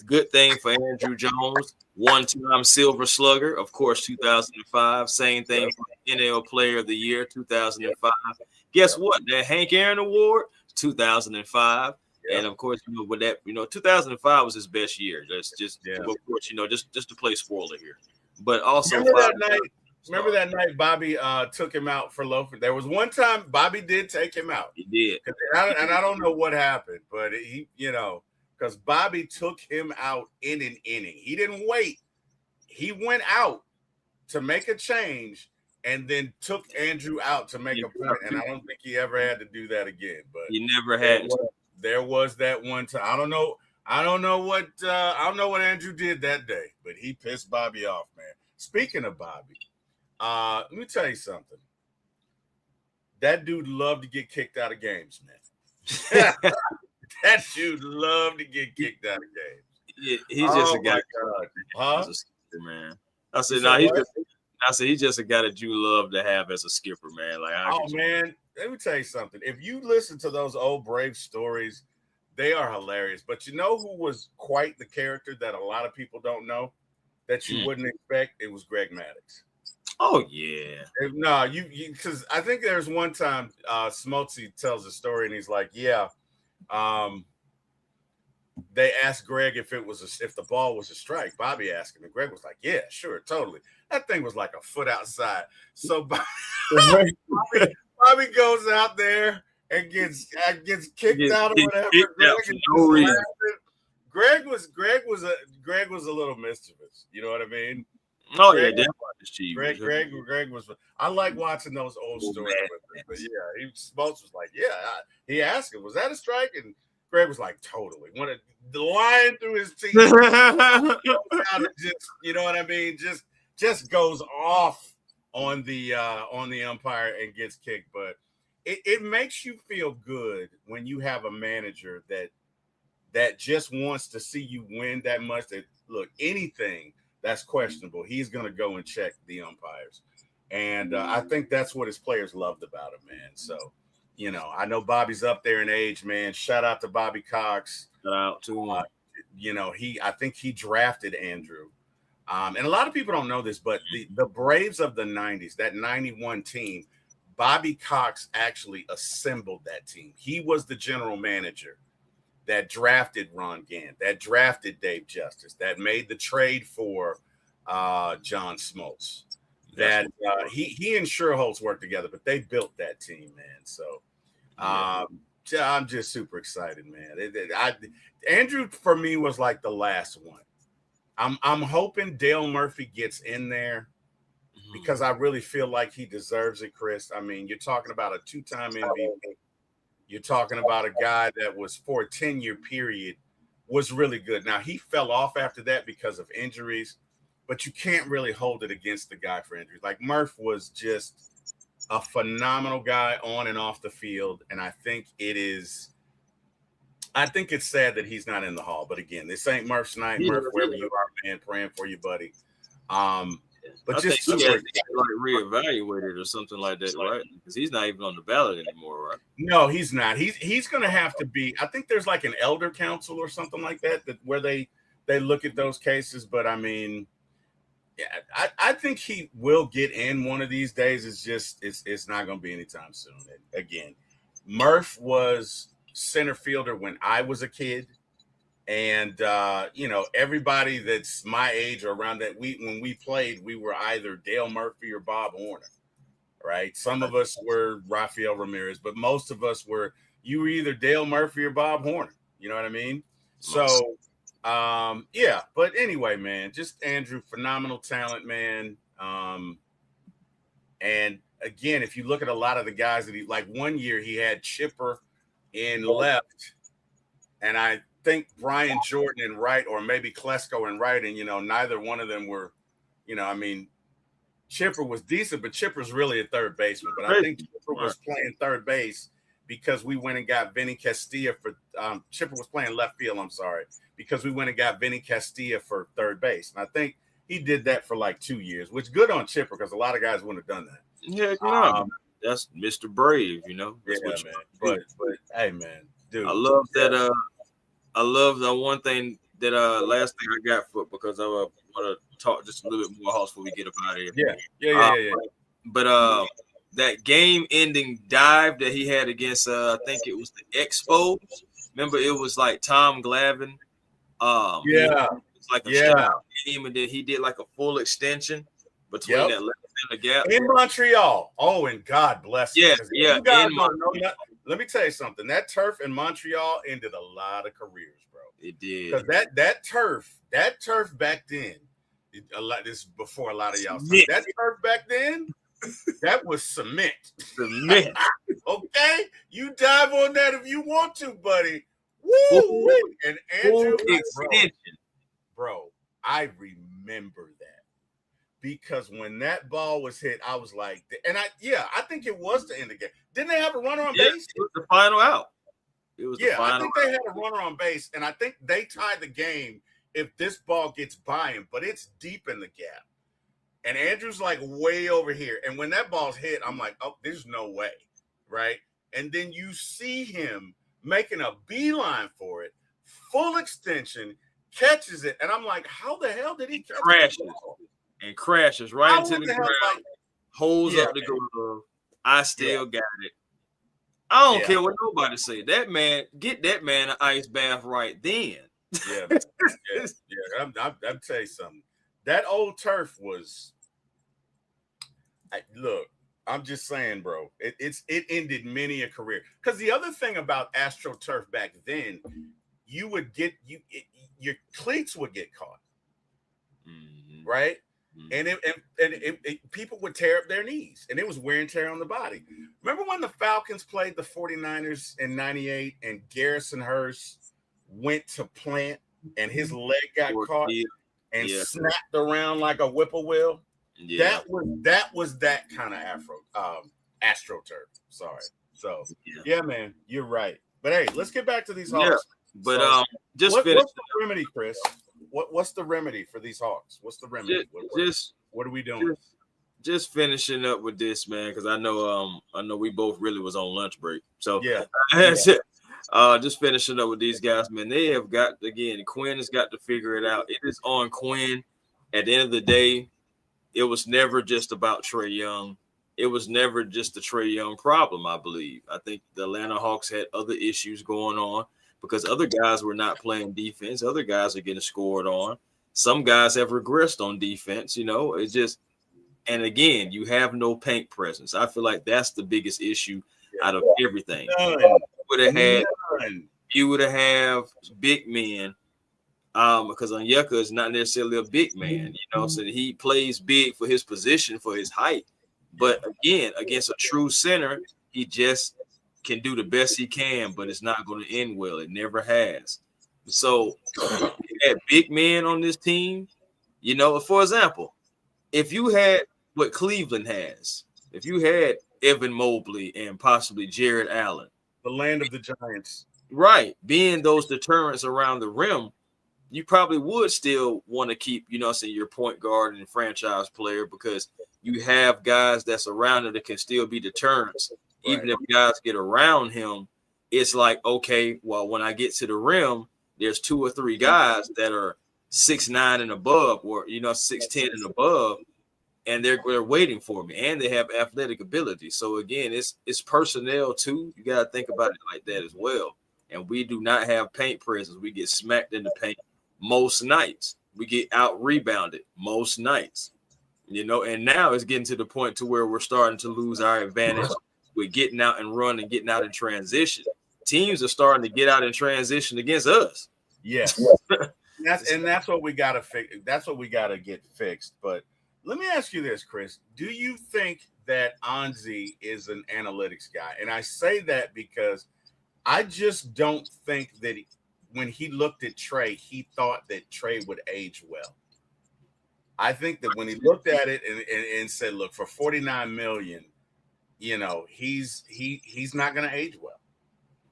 good thing for Andruw Jones, one-time Silver Slugger, of course, 2005. Same thing for NL Player of the Year, 2005. Guess what? That Hank Aaron Award, 2005. Yeah. And of course, with that, 2005 was his best year. That's just, of course, just to play spoiler here. But also, remember that night Bobby took him out for loafing? There was one time Bobby did take him out. He did, and I don't know what happened, but he, because Bobby took him out in an inning. He didn't wait. He went out to make a change and then took Andruw out to make a point. And I don't think he ever had to do that again. But he never had. There was that one time. I don't know what Andruw did that day, but he pissed Bobby off, man. Speaking of Bobby, let me tell you something. That dude loved to get kicked out of games, man. That dude loved to get kicked out of games. Yeah, he's just a guy. Huh? Man. I said, he's just a guy that you love to have as a skipper, man. Man, let me tell you something. If you listen to those old Brave stories, they are hilarious. But you know who was quite the character that a lot of people don't know that you wouldn't expect? It was Greg Maddux. Oh, yeah. No, because I think there's one time Smoltzy tells a story and he's like, they asked Greg if the ball was a strike. Bobby asked him, and Greg was like, "Yeah, sure, totally." That thing was like a foot outside. So Bobby goes out there and gets kicked out or whatever. Greg was a little mischievous. You know what I mean? Oh Greg, yeah, that's why it's cheap. Greg was. I like watching those old stories with him. But yeah, Smokes was like, yeah. He asked him, was that a strike? And Greg was like, totally. Wanted the line through his teeth. Just, you know what I mean? Just goes off on the umpire and gets kicked. But it makes you feel good when you have a manager that just wants to see you win that much. That look, anything that's questionable, he's going to go and check the umpires. And I think that's what his players loved about him, man. So, you know, I know Bobby's up there in age, man. Shout out to Bobby Cox. Shout out to him. You know, I think he drafted Andruw. And a lot of people don't know this, but the Braves of the 90s, that 91 team, Bobby Cox actually assembled that team. He was the general manager that drafted Ron Gant, that drafted Dave Justice, that made the trade for John Smoltz. That he and Sherholtz worked together, but they built that team, man. So I'm just super excited, man. Andruw for me was like the last one. I'm hoping Dale Murphy gets in there because I really feel like he deserves it, Chris. I mean, you're talking about a 2-time MVP. You're talking about a guy that was for a 10-year period was really good. Now, he fell off after that because of injuries, but you can't really hold it against the guy for injuries. Like Murph was just a phenomenal guy on and off the field, and I think it's sad that he's not in the Hall. But again, this ain't Murph's night. Murph, wherever you are, man, praying for you, buddy. But I just think he has to get like reevaluated or something like that, right? Because he's not even on the ballot anymore, right? No, he's not. He's going to have to be. I think there's like an elder council or something like that where they look at those cases. But I mean, yeah, I think he will get in one of these days. It's not going to be anytime soon. Again, Murph was center fielder when I was a kid. And, you know, everybody that's my age or around that, when we played, we were either Dale Murphy or Bob Horner, right? Some of us were Rafael Ramirez, but most of us you were either Dale Murphy or Bob Horner. You know what I mean? So, yeah. But anyway, man, just Andruw, phenomenal talent, man. And again, if you look at a lot of the guys that like one year he had Chipper in left, and I think Brian Jordan in right, or maybe Klesko in right, and, you know, neither one of them were, you know, I mean, Chipper was decent, but Chipper's really a third baseman. But I think Chipper was playing third base because we went and got Vinny Castilla for Chipper was playing left field, I'm sorry, because we went and got Vinny Castilla for third base. And I think he did that for like 2 years, which good on Chipper because a a lot of guys wouldn't have done that. Yeah, no. That's Mr. Brave, you know. That's man. But hey, man, dude. I love that I love the one thing that last thing I got for because I want to talk just a little bit more Hawks before we get up out of here. Yeah. But that game-ending dive that he had against I think it was the Expos. Remember, it was like Tom Glavine. It's like a game, and then he did like a full extension between that left and the gap in Montreal. Oh, and God bless him. Yeah. Let me tell you something. That turf in Montreal ended a lot of careers, bro. It did. Because that turf back then, this is before a lot of y'all said, that turf back then, that was cement. Cement. Okay? You dive on that if you want to, buddy. Woo! And Andruw, bro, I remember that. Because when that ball was hit, I was like, and I think it was the end of the game. Didn't they have a runner on base? It was the final out. I think they had a runner on base, and I think they tied the game if this ball gets by him, but it's deep in the gap. And Andrew's like way over here. And when that ball's hit, I'm like, oh, there's no way, right? And then you see him making a beeline for it, full extension, catches it, and I'm like, how the hell did he catch it? And crashes right into the ground, holds up the glove. I still got it. I don't care what nobody say. That man, get that man an ice bath right then. I'm tell you something. That old turf was. Look, I'm just saying, bro. It ended many a career. Because the other thing about AstroTurf back then, you would get your cleats would get caught, right? And people would tear up their knees, and it was wear and tear on the body. Remember when the Falcons played the 49ers in 98 and Garrison Hurst went to plant and his leg got caught and snapped around like a whippoorwill? Yeah. That was that kind of AstroTurf. Sorry. So yeah, man, you're right. But hey, let's get back to these Hawks. Yeah. But what's the remedy, Chris? What's the remedy for these Hawks? What's the remedy? What are we doing? Just finishing up with this, man, because I know we both really was on lunch break. So just finishing up with these guys, man. They have got, again, Quinn has got to figure it out. It is on Quinn. At the end of the day, it was never just about Trae Young. It was never just the Trae Young problem, I believe. I think the Atlanta Hawks had other issues going on, because other guys were not playing defense. Other guys are getting scored on. Some guys have regressed on defense, It's just, and again, you have no paint presence. I feel like that's the biggest issue out of everything. You would have big men, because Onyeka is not necessarily a big man, so he plays big for his position, for his height. But again, against a true center, he just can do the best he can, but it's not going to end well. It never has. So you had big men on this team, for example, if you had what Cleveland has, if you had Evan Mobley and possibly Jared Allen, the land of the Giants, right, being those deterrents around the rim, you probably would still want to keep, your point guard and franchise player, because you have guys that's around it that can still be deterrents. Even if guys get around him, it's like, okay, well, when I get to the rim, there's 2 or 3 guys that are 6'9" and above, or 6'10" and above, and they're waiting for me, and they have athletic ability. So again, it's personnel too. You got to think about it like that as well. And we do not have paint presence. We get smacked in the paint most nights. We get out rebounded most nights. And now it's getting to the point to where we're starting to lose our advantage. We're getting out and run and getting out in transition. Teams are starting to get out in transition against us. Yes. that's what we gotta fix. That's what we gotta get fixed. But let me ask you this, Chris. Do you think that Anzi is an analytics guy? And I say that because I just don't think that when he looked at Trae, he thought that Trae would age well. I think that when he looked at it and said, look, for $49 million, he's not going to age well.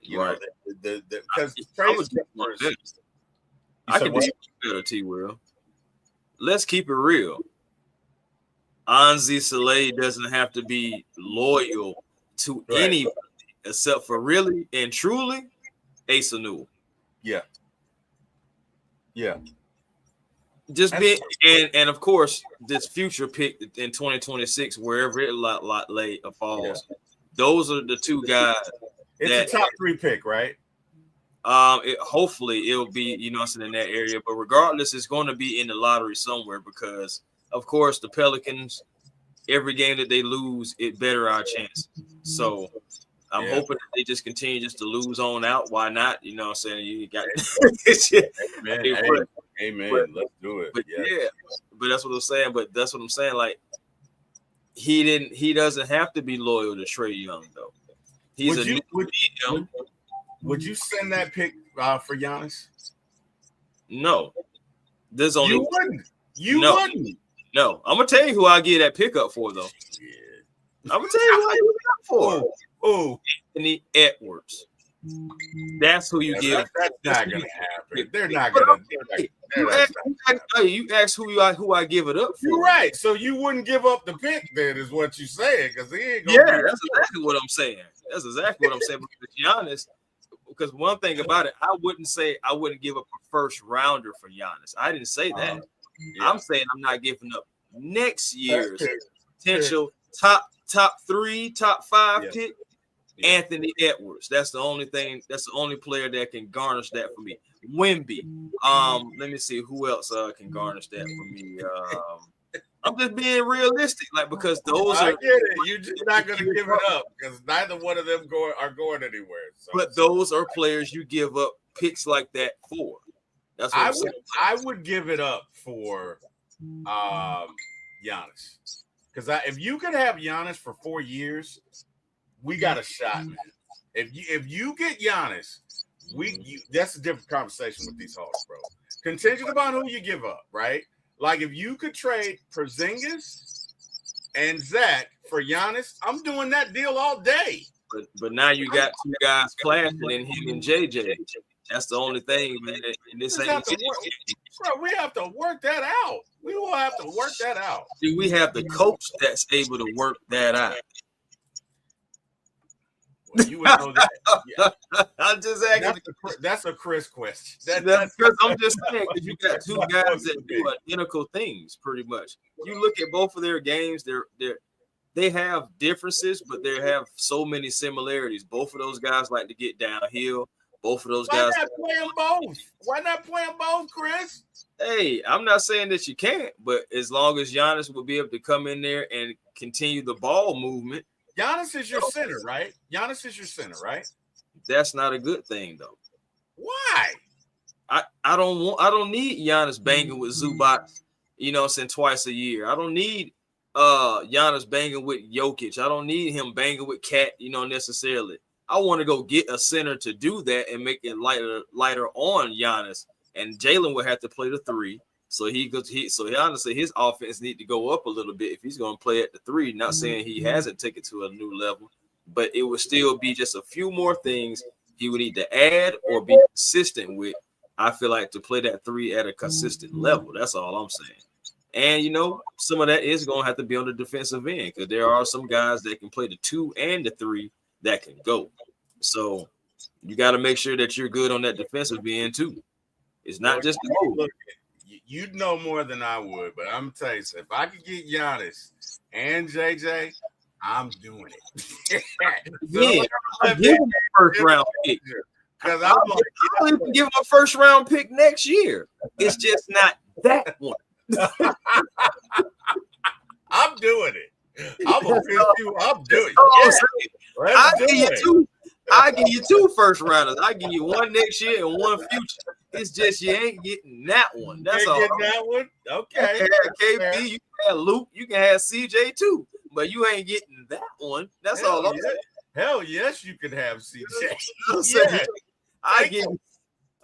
Because Trae's I can be better, T-Will. Let's keep it real. Anzi Saleh doesn't have to be loyal to anybody except for really and truly Asa Newell. Yeah. Yeah. Just being, and of course, this future pick in 2026, wherever it falls, those are the 2 guys. It's a top 3 pick, right? Hopefully it'll be, in that area. But regardless, it's going to be in the lottery somewhere, because, of course, the Pelicans, every game that they lose, it better our chance. So I'm hoping that they just continue just to lose on out. Why not? You know what I'm saying? You got Amen. Let's do it. But but that's what I'm saying. But that's what I'm saying. Like, he doesn't have to be loyal to Trae Young, though. Would you send that pick for Giannis? No. There's only You wouldn't. No. I'm gonna tell you who I get that pick up for, though. I'm gonna tell you who I get it up for. Oh, Anthony Edwards. That's who you give. That's not gonna happen. They're not gonna. You asked who I give it up for. You're right. So you wouldn't give up the pick, then, is what you're saying, because he ain't gonna. Yeah, that's exactly what I'm saying. Because Giannis. Because one thing about it, I wouldn't give up a first rounder for Giannis. I didn't say that. I'm saying I'm not giving up next year's potential top 3, top 5 pick. Anthony Edwards. That's the only thing. That's the only player that can garnish that for me. Wemby. Let me see who else can garnish that for me. I'm just being realistic, because those I are. Get it. You're just not going to give it up, because neither one of them are going anywhere. So. But those are players you give up picks like that for. That's what I would give it up for Giannis. Because if you could have Giannis for 4 years, we got a shot, man. If you get Giannis, that's a different conversation with these Hawks, bro. Contingent upon who you give up, right? Like if you could trade Porzingis and Zach for Giannis, I'm doing that deal all day. But now you got two guys clashing in him and JJ. That's the only thing, man. And this ain't bro, we have to work that out. We will have to work that out. See, we have the coach that's able to work that out. Well, you would know that. Yeah. I'm just asking. That's a Chris question. That's Chris. I'm just saying because you got two guys that do identical things, pretty much. You look at both of their games; they have differences, but they have so many similarities. Both of those guys like to get downhill. Both of those guys. Why not play them both? Why not play them both, Chris? Hey, I'm not saying that you can't, but as long as Giannis will be able to come in there and continue the ball movement. Giannis is your center, right? Giannis is your center, right? That's not a good thing, though. Why? I don't need Giannis banging with Zubac, saying twice a year. I don't need Giannis banging with Jokic. I don't need him banging with Cat, necessarily. I want to go get a center to do that and make it lighter on Giannis. And Jalen will have to play the 3. So honestly, his offense need to go up a little bit if he's going to play at the 3. Not saying he hasn't taken it to a new level, but it would still be just a few more things he would need to add or be consistent with. I feel like to play that 3 at a consistent level. That's all I'm saying. And some of that is going to have to be on the defensive end because there are some guys that can play the 2 and the 3 that can go. So you got to make sure that you're good on that defensive end too. It's not just the move. You'd know more than I would, but I'm telling you, if I could get Giannis and JJ, I'm doing it. Yeah, I'll give him a first round pick. Because I'll even give him a first round pick next year. It's just not that one. I'm doing it. I'm gonna pick you. I'm doing it. I give you 2 first rounders. I give you 1 next year and 1 future. It's just you ain't getting that one. That's all. Getting that one? Okay. You can have KB, you can have Luke, you can have CJ too, but you ain't getting that one. That's all I'm saying. Hell yes, you can have CJ. Yeah.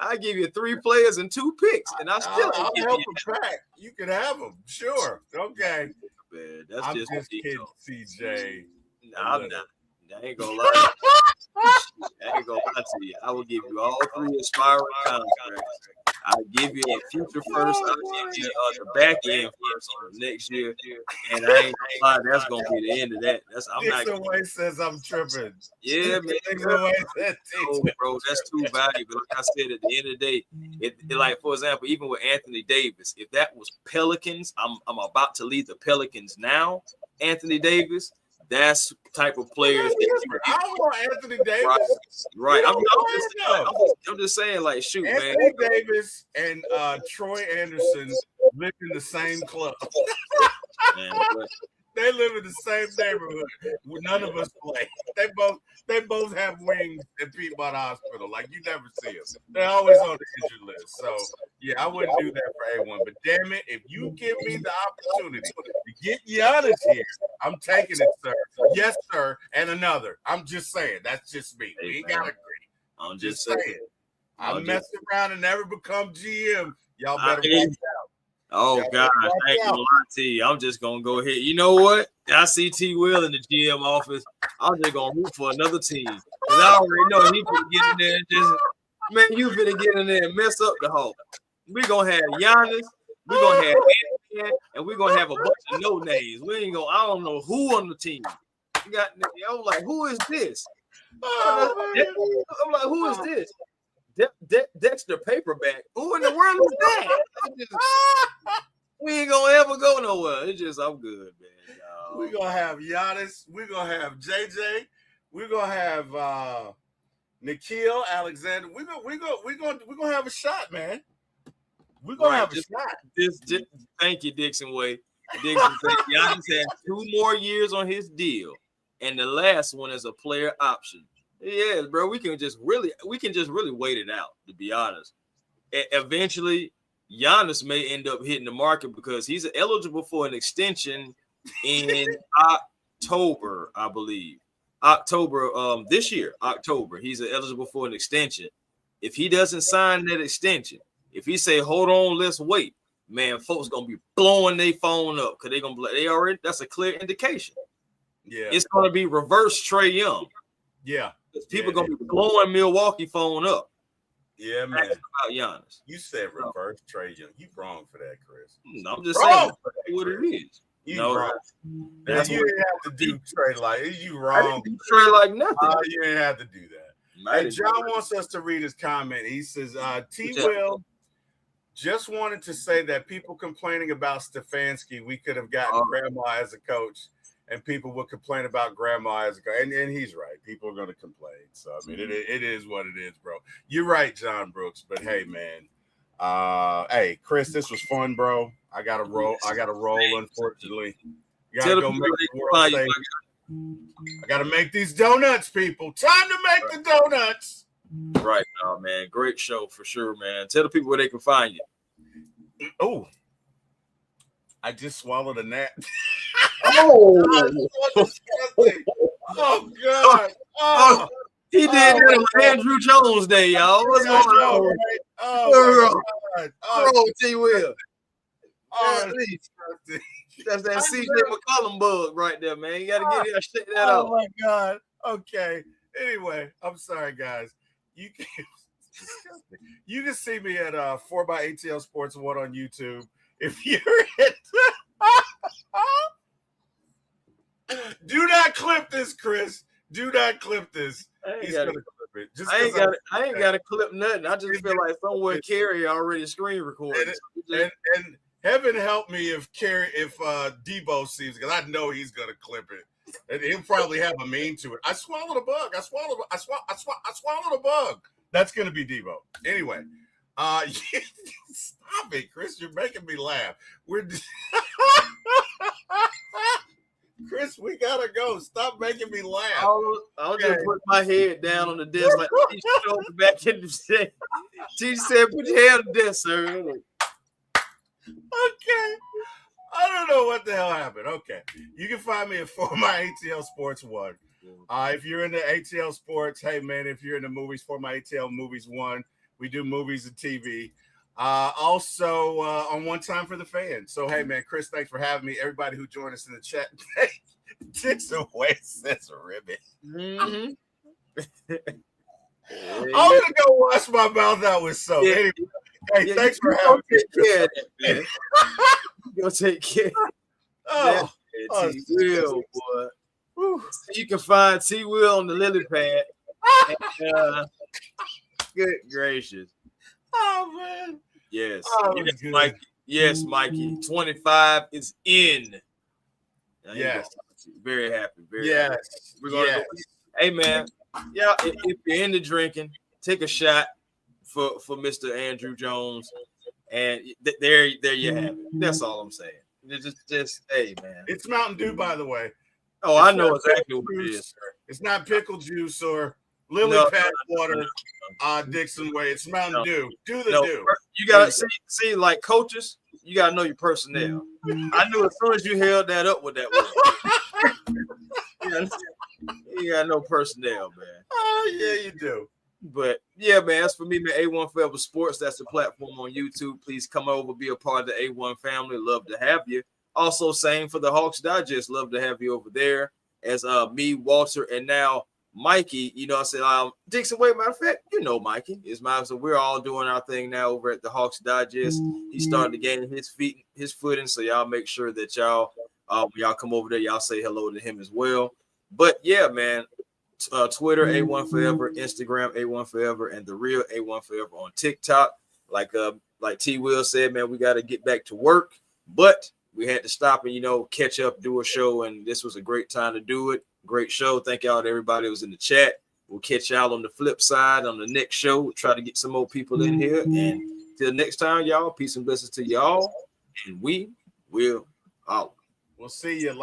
I give you 3 players and 2 picks, and I still I'll help him back. You can have them, sure. Okay. Man, that's I'm just kidding, CJ. Nah, I'm not. I ain't gonna lie. I ain't gonna lie to you. I will give you all 3 aspiring contracts. I'll give you a future first. I'll give you the back end first for next year. And I ain't gonna lie, that's gonna be the end of that. Dixon Way says I'm tripping. Yeah, man. Bro, that's too valuable. Like I said, at the end of the day, it like for example, even with Anthony Davis, if that was Pelicans, I'm about to lead the Pelicans now. Anthony Davis. That's type of players. I want Anthony Davis. Right. I'm just saying, like, shoot, Anthony man. Davis and Troy Anderson live in the same club. Man, they live in the same neighborhood. None of us play. They both have wings at Piedmont Hospital. Like you never see them. They're always on the injured list. So yeah, I wouldn't do that for A1. But damn it, if you give me the opportunity to get Giannis here, I'm taking it, sir. Yes, sir. And another. I'm just saying. That's just me. We ain't gotta agree. I'm just saying. I'm messing around and never become GM. Y'all better watch out. Oh gosh, I ain't gonna lie to you. I'm just gonna go ahead. You know what? I see T. Will in the GM office. I'm just gonna root for another team. Cause I already know he can get in there and just you finna get in there and mess up the whole. We're gonna have Giannis, we're gonna have Anthony, and we're gonna have a bunch of no names. I don't know who on the team. I'm like, who is this? I'm like, who is this? Dexter Paperback. Who in the world is that? We ain't gonna ever go nowhere. It's just I'm good, man. We're gonna have Giannis. We're gonna have JJ. We're gonna have Nikhil Alexander. We're gonna have a shot, man. We're gonna have a shot. Thank you, Dixon Way. Dixon said Giannis has 2 more years on his deal, and the last one is a player option. Yeah, bro, we can just really wait it out, to be honest. Eventually, Giannis may end up hitting the market because he's eligible for an extension in October, I believe. October this year, October. He's eligible for an extension. If he doesn't sign that extension, if he say, hold on, let's wait, man, folks gonna be blowing their phone up because that's a clear indication. Yeah, it's gonna be reverse Trae Young. Yeah. People gonna be blowing Milwaukee phone up. Yeah, man. About Giannis. You said reverse Trae Young. You wrong for that, Chris. No, I'm just saying what it is. You wrong. That's you didn't have to do Trae like you wrong. I didn't do Trae like nothing. You didn't have to do that. Hey, John wants us to read his comment. He says, T. Will just wanted to say that people complaining about Stefanski, we could have gotten Grandma as a coach, and people would complain about Grandma as a coach. And he's right. People are going to complain. So, I mean, it is what it is, bro. You're right, John Brooks. But, hey, man. Hey, Chris, this was fun, bro. I got to roll, unfortunately. You got to go make the world safe. I got to make these donuts, people. Time to make the donuts. Right now, man. Great show for sure, man. Tell the people where they can find you. Oh, I just swallowed a gnat. Oh, oh God. Oh. He did that on Andruw Jones Day, y'all. What's going on? Right? Oh, God. T. Will. Oh, that's that CJ McCollum bug right there, man. You got to get there, shake that out. Oh, my God. Okay. Anyway, I'm sorry, guys. You can see me at 4xATL Sports 1 on YouTube. If you're do not clip this, Chris. Do not clip this. He's gonna clip it. I ain't got to clip nothing. I just feel like somewhere Kerry already screen recorded. And heaven help me if Debo sees, because I know he's gonna clip it, and he'll probably have a meme to it. I swallowed a bug. I swallowed a bug. That's gonna be Debo. Anyway, stop it, Chris. You're making me laugh. Chris, we gotta go. Stop making me laugh. I'll just put my head down on the desk like T showed back in the day. T said, "Put your head on the desk, sir." Okay. I don't know what the hell happened. Okay. You can find me at For My ATL Sports 1. If you're into ATL Sports, hey, man, if you're into movies, For My ATL Movies 1. We do movies and TV. Also on One Time for the Fans. So, hey, man, Chris, thanks for having me. Everybody who joined us in the chat today, Dicks away says a ribbon. Mm-hmm. I'm going to go wash my mouth out with soap. Yeah. Anyway, hey, thanks for having me. That, man. Go take care. Oh, T. Will, boy. So you can find T. Will on the lily pad. And, good gracious. Oh, man. Yes. Yes, Mikey. Yes, Mikey. 25 is in. Yes. Very happy. Very happy. We're gonna go. Hey, man. Yeah, if you're into drinking, take a shot for Mr. Andruw Jones. And there you have it. That's all I'm saying. Just hey, man. It's Mountain Dew, by the way. Oh, I know exactly what it is, sir. It's not pickle juice or lily pad water, Dixon Way. It's Mountain Dew. Do the do. You gotta see, like coaches, you gotta know your personnel. I knew as soon as you held that up with that one. You gotta know personnel, man. Oh, yeah, you do. But yeah, man, that's for me, man. A1 Forever Sports. That's the platform on YouTube. Please come over, be a part of the A1 family. Love to have you. Also, same for the Hawks Digest. Love to have you over there. As me, Walter, and now Mikey. You know, I said, Dixon, wait, matter of fact, you know Mikey is mine. So we're all doing our thing now over at the Hawks Digest. He's starting to gain his footing. So y'all make sure that y'all come over there. Y'all say hello to him as well. But yeah, man. Twitter A1 Forever, Instagram A1 Forever, and the real A1 Forever on TikTok. Like T. Will said, man, we got to get back to work, but we had to stop and catch up, do a show, and this was a great time to do it. Great show. Thank y'all to everybody who was in the chat. We'll catch y'all on the flip side on the next show. We'll try to get some more people in here. And till next time, y'all, peace and blessings to y'all, and we will out. We'll see you.